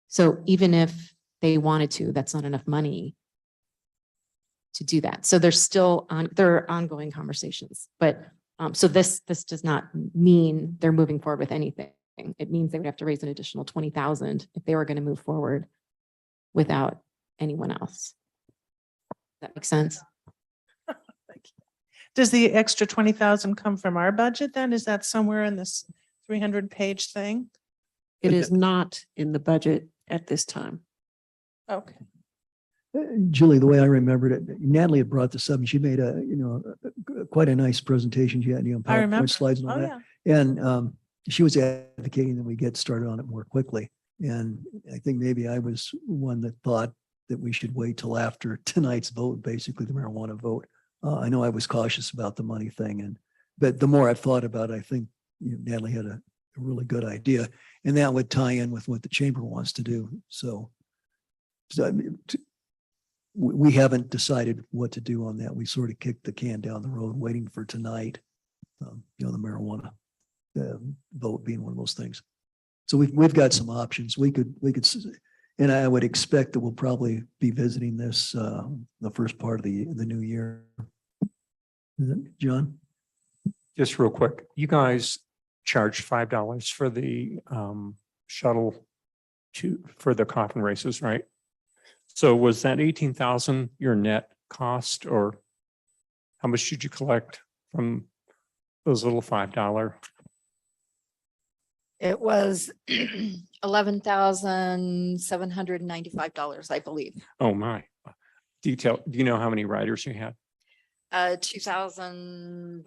So even if they wanted to, that's not enough money to do that. So there's still there are ongoing conversations, but so this does not mean they're moving forward with anything. It means they would have to raise an additional 20,000 if they were going to move forward without anyone else. That makes sense? Does the extra 20,000 come from our budget then? Is that somewhere in this 300-page thing? It is not in the budget at this time. Okay. Julie, the way I remembered it, Natalie had brought this up, and she made quite a nice presentation. She had, I remember. PowerPoint slides and all Oh, that. yeah. And she was advocating that we get started on it more quickly. And I think maybe I was one that thought that we should wait till after tonight's vote, basically the marijuana vote. I know I was cautious about the money thing, but the more I've thought about it, I think Natalie had a really good idea, and that would tie in with what the chamber wants to do. So I mean, we haven't decided what to do on that. We sort of kicked the can down the road, waiting for tonight. The marijuana vote being one of those things. So we've got some options. We could, and I would expect that we'll probably be visiting this the first part of the new year. John? Just real quick, you guys charged $5 for the shuttle for the coffin races, right? So was that 18,000 your net cost, or how much did you collect from those little $5 It was $11,795, I believe. Oh, my. Do you know how many riders you had? 2,000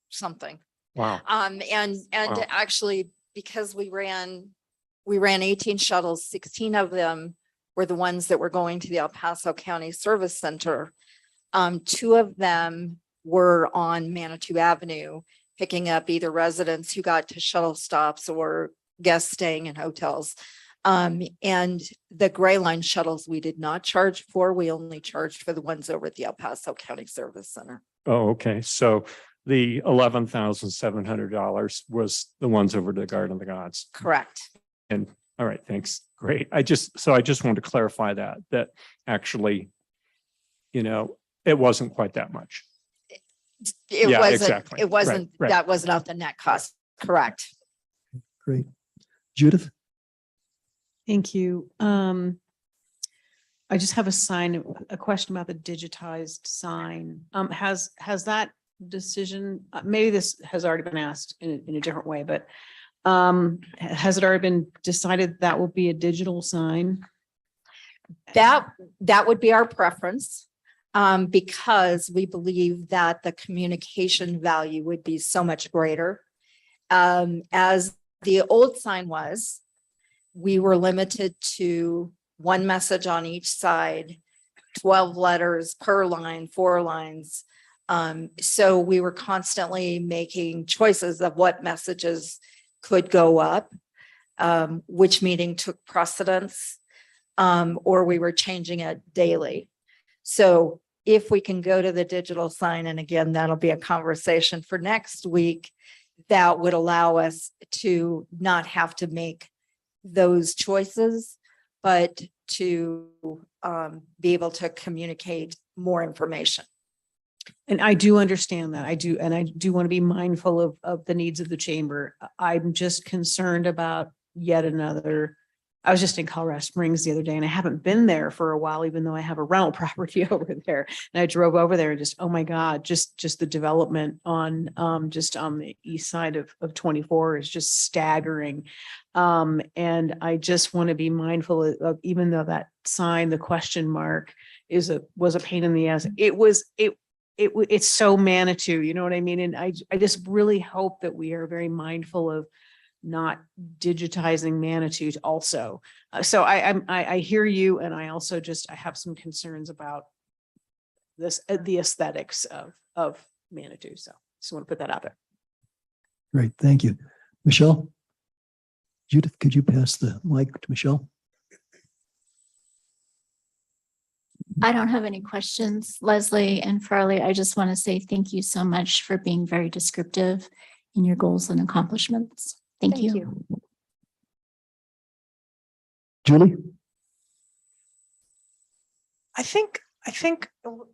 something. Wow. And Wow. actually, because we ran 18 shuttles, 16 of them were the ones that were going to the El Paso County Service Center. 2 of them were on Manitou Avenue, picking up either residents who got to shuttle stops or guests staying in hotels. And the Gray Line shuttles, we did not charge for. We only charged for the ones over at the El Paso County Service Center. Oh, okay. So the $11,700 was the ones over to the Garden of the Gods. Correct. And all right, thanks. Great. I just wanted to clarify that actually, it wasn't quite that much. It Yeah, wasn't, exactly. it wasn't, Right. that was not the net cost. Correct. Great. Judith? Thank you. I just have a question about the digitized sign. Has that decision, maybe this has already been asked in a different way, but has it already been decided that will be a digital sign? That would be our preference, because we believe that the communication value would be so much greater. As the old sign was, we were limited to one message on each side, 12 letters per line, 4 lines. So we were constantly making choices of what messages could go up, which meeting took precedence, or we were changing it daily. So if we can go to the digital sign, and again, that'll be a conversation for next week, that would allow us to not have to make those choices, but to be able to communicate more information. And I do understand that. I do want to be mindful of the needs of the chamber. I'm just concerned about yet another. I was just in Colorado Springs the other day and I haven't been there for a while, even though I have a rental property over there. And I drove over there and just, oh my God, just the development on just on the east side of 24 is just staggering. And I just want to be mindful of, even though that sign, the question mark was a pain in the ass. It's so Manitou, you know what I mean? And I just really hope that we are very mindful of not digitizing Manitou also. So I hear you. And I also I have some concerns about the aesthetics of Manitou. So just want to put that out there. Great, thank you. Michelle? Judith, could you pass the mic to Michelle? I don't have any questions. Leslie and Farley, I just want to say thank you so much for being very descriptive in your goals and accomplishments. Thank you. Julie? I think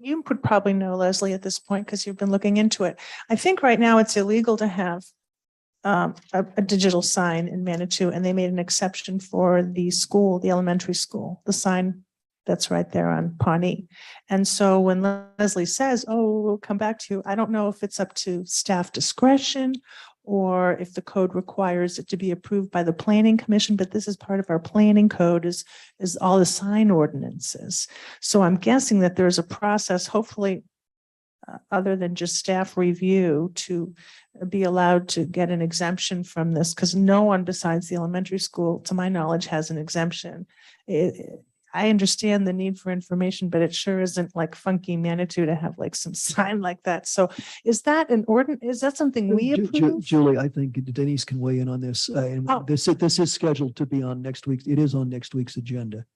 you would probably know, Leslie, at this point, because you've been looking into it. I think right now it's illegal to have a digital sign in Manitou, and they made an exception for the school, the elementary school, the sign that's right there on Pawnee. And so when Leslie says, oh, we'll come back to you, I don't know if it's up to staff discretion or if the code requires it to be approved by the planning commission, but this is part of our planning code is all the sign ordinances. So I'm guessing that there's a process, hopefully, other than just staff review, to be allowed to get an exemption from this, because no one besides the elementary school, to my knowledge, has an exemption. I understand the need for information, but it sure isn't like funky Manitou to have like some sign like that. So is that an ordinance? Is that something we approve? Julie, I think Denise can weigh in on this. And this is scheduled to be on next week's, it is on next week's agenda.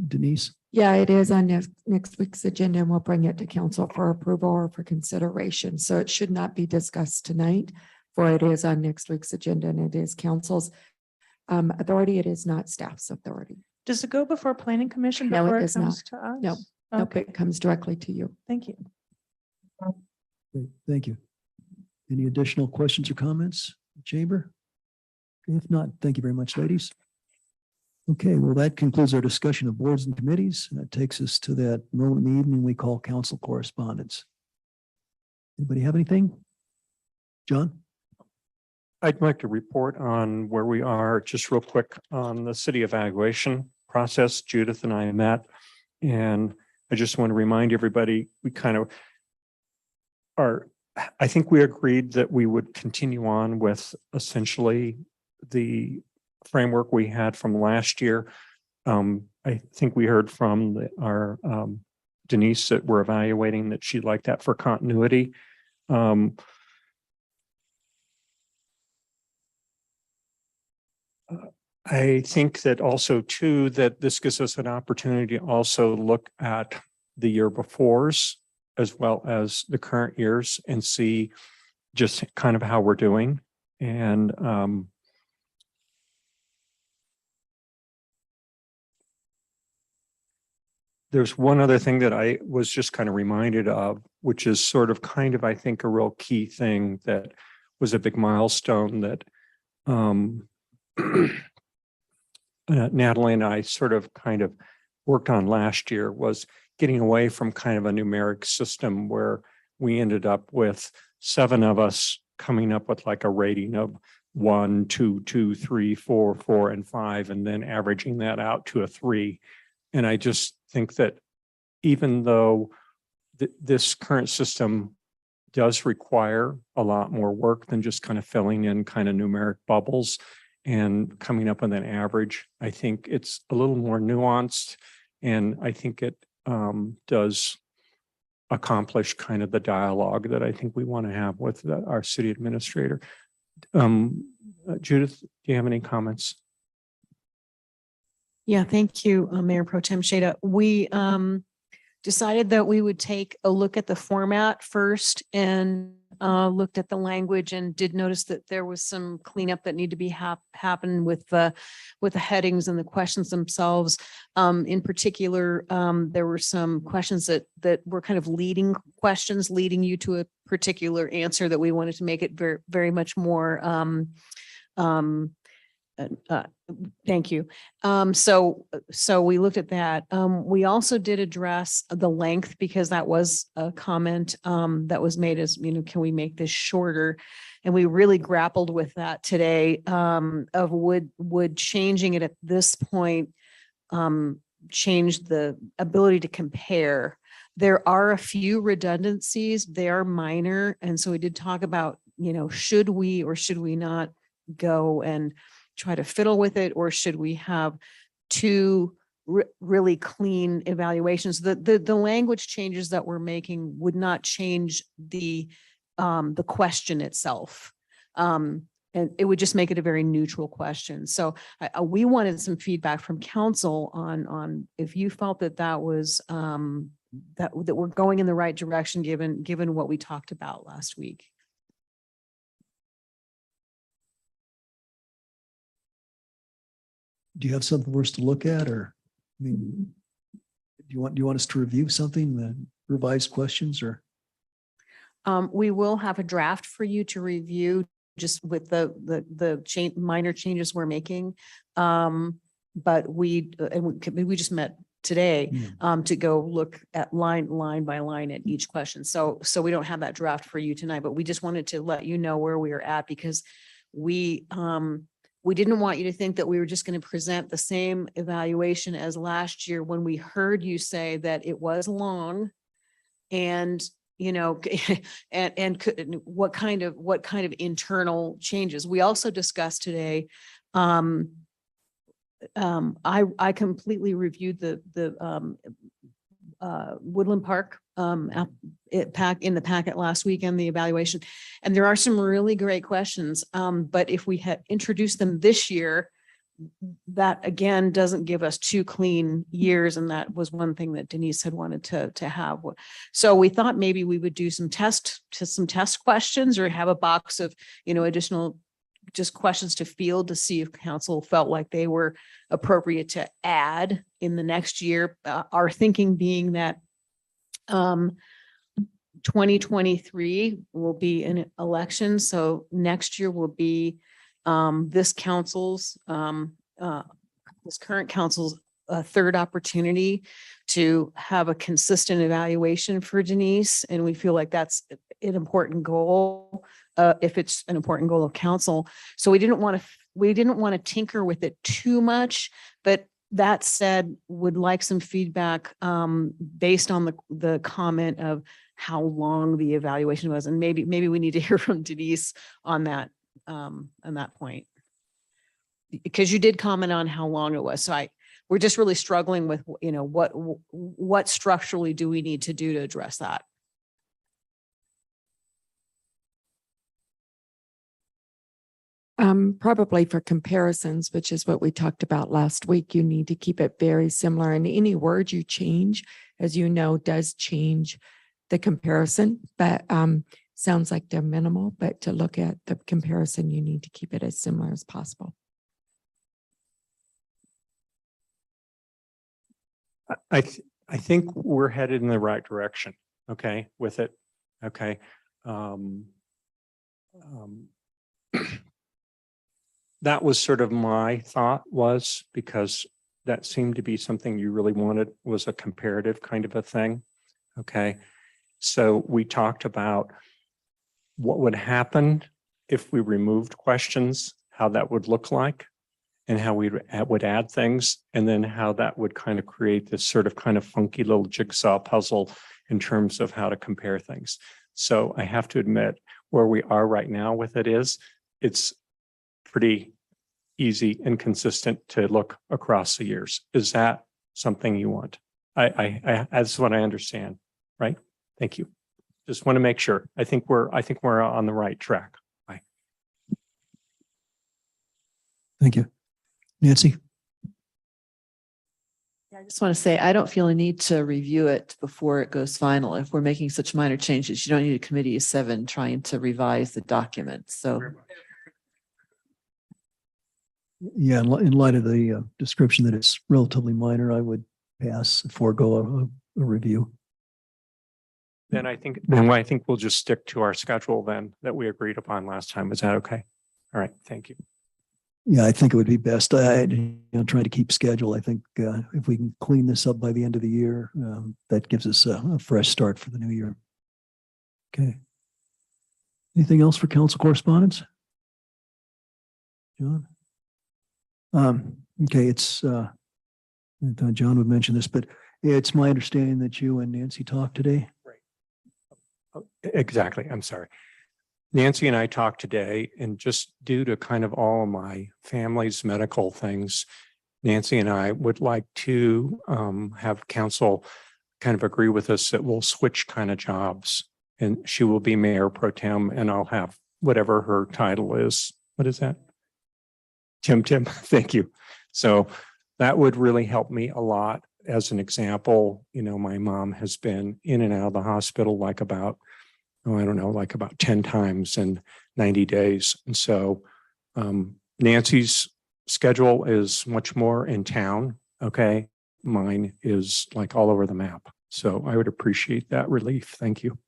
Denise? Yeah, it is on next week's agenda, and we'll bring it to council for approval or for consideration. So it should not be discussed tonight, for it is on next week's agenda and it is council's authority. It is not staff's authority. Does it go before planning commission No, before it it does not. comes to us? No, nope, Okay, it comes directly to you. thank you. Great, thank you. Any additional questions or comments, chamber? If not, thank you very much, ladies. Okay, well, that concludes our discussion of boards and committees. That takes us to that moment in the evening we call council correspondence. Anybody have anything? John? I'd like to report on where we are just real quick on the city evaluation process. Judith and I met, and I just want to remind everybody, we kind of are, I think we agreed that we would continue on with essentially the framework we had from last year. I think we heard from our Denise that we're evaluating that she'd like that for continuity. I think that also too, that this gives us an opportunity to also look at the year befores as well as the current years and see just kind of how we're doing. And there's one other thing that I was just kind of reminded of, which is sort of kind of, I think, a real key thing that was a big milestone that Natalie and I sort of kind of worked on last year, was getting away from kind of a numeric system where we ended up with 7 of us coming up with like a rating of 1, 2, 2, 3, 4, 4, and 5, and then averaging that out to a 3. And I just think that even though this current system does require a lot more work than just kind of filling in kind of numeric bubbles and coming up with an average, I think it's a little more nuanced, and I think it does accomplish kind of the dialogue that I think we want to have with our city administrator. Judith, do you have any comments? Yeah, thank you, Mayor Pro Tem Shada. We decided that we would take a look at the format first and looked at the language and did notice that there was some cleanup that needed to be happen with the headings and the questions themselves. In particular, there were some questions that were kind of leading questions, leading you to a particular answer that we wanted to make it very, very much more thank you. So we looked at that. We also did address the length, because that was a comment that was made as, can we make this shorter? And we really grappled with that today, of would changing it at this point change the ability to compare. There are a few redundancies, they are minor. And so we did talk about, should we or should we not go and try to fiddle with it, or should we have 2 really clean evaluations? The language changes that we're making would not change the question itself. And it would just make it a very neutral question. So we wanted some feedback from council on if you felt that was that we're going in the right direction, given what we talked about last week. Do you have something for us to look at, or, do you want us to review something, the revised questions, or? We will have a draft for you to review, just with the minor changes we're making. But we just met today to go look at line by line at each question. So we don't have that draft for you tonight, but we just wanted to let you know where we are at, because we didn't want you to think that we were just going to present the same evaluation as last year, when we heard you say that it was long and, and what kind of internal changes. We also discussed today, I completely reviewed the Woodland Park in the packet last week, and the evaluation, and there are some really great questions. But if we had introduced them this year, that again doesn't give us 2 clean years, and that was one thing that Denise had wanted to have. So we thought maybe we would do some test questions, or have a box of additional just questions to field to see if council felt like they were appropriate to add in the next year. Our thinking being that 2023 will be an election, so next year will be this current council's third opportunity to have a consistent evaluation for Denise, and we feel like that's an important goal if it's an important goal of council. So we didn't want to tinker with it too much, but that said, would like some feedback based on the comment of how long the evaluation was. And maybe we need to hear from Denise on that point. Because you did comment on how long it was. So we're just really struggling with, what structurally do we need to do to address that? Probably for comparisons, which is what we talked about last week, you need to keep it very similar. And any word you change, as you know, does change the comparison, but sounds like they're minimal, but to look at the comparison, you need to keep it as similar as possible. I think we're headed in the right direction, okay, with it, okay. That was sort of my thought was because that seemed to be something you really wanted was a comparative kind of a thing, okay. So we talked about what would happen if we removed questions, how that would look like, and how we would add things, and then how that would kind of create this sort of kind of funky little jigsaw puzzle in terms of how to compare things. So I have to admit where we are right now with it is, it's pretty easy and consistent to look across the years. Is that something you want? I that's what I understand, right? Thank you. Just want to make sure. I think we're on the right track. Bye. Thank you. Nancy? I just want to say, I don't feel a need to review it before it goes final. If we're making such minor changes, you don't need a committee of 7 trying to revise the document. So. Yeah, in light of the description that it's relatively minor, I would forego a review. Then I think we'll just stick to our schedule then that we agreed upon last time. Is that okay? All right, thank you. Yeah, I think it would be best. Trying to keep schedule. I think if we can clean this up by the end of the year, that gives us a fresh start for the new year. Okay. Anything else for council correspondence? John? Okay, it's I thought John would mention this, but it's my understanding that you and Nancy talked today. Exactly. I'm sorry. Nancy and I talked today, and just due to kind of all of my family's medical things, Nancy and I would like to have council kind of agree with us that we'll switch kind of jobs, and she will be mayor pro tem and I'll have whatever her title is. What is that? Tim, thank you. So that would really help me a lot. As an example, my mom has been in and out of the hospital like about 10 times in 90 days. And so Nancy's schedule is much more in town. Okay. Mine is like all over the map. So I would appreciate that relief. Thank you.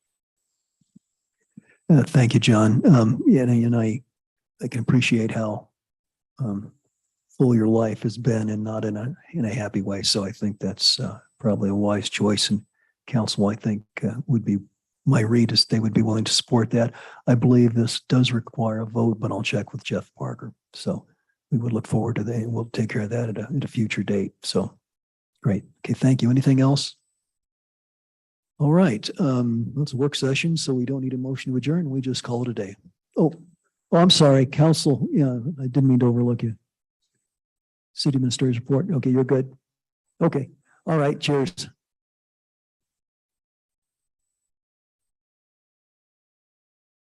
Thank you, John. And I can appreciate how full your life has been and not in a happy way. So I think that's probably a wise choice, and council, I think, would be my read is they would be willing to support that. I believe this does require a vote, but I'll check with Jeff Parker. So we would look forward to that. We'll take care of that at a future date. So great. Okay. Thank you. Anything else? All right. It's a work session, so we don't need a motion to adjourn. We just call it a day. Oh, I'm sorry. Council. Yeah, I didn't mean to overlook you. City Administrator's report. Okay. You're good. Okay. All right. Cheers.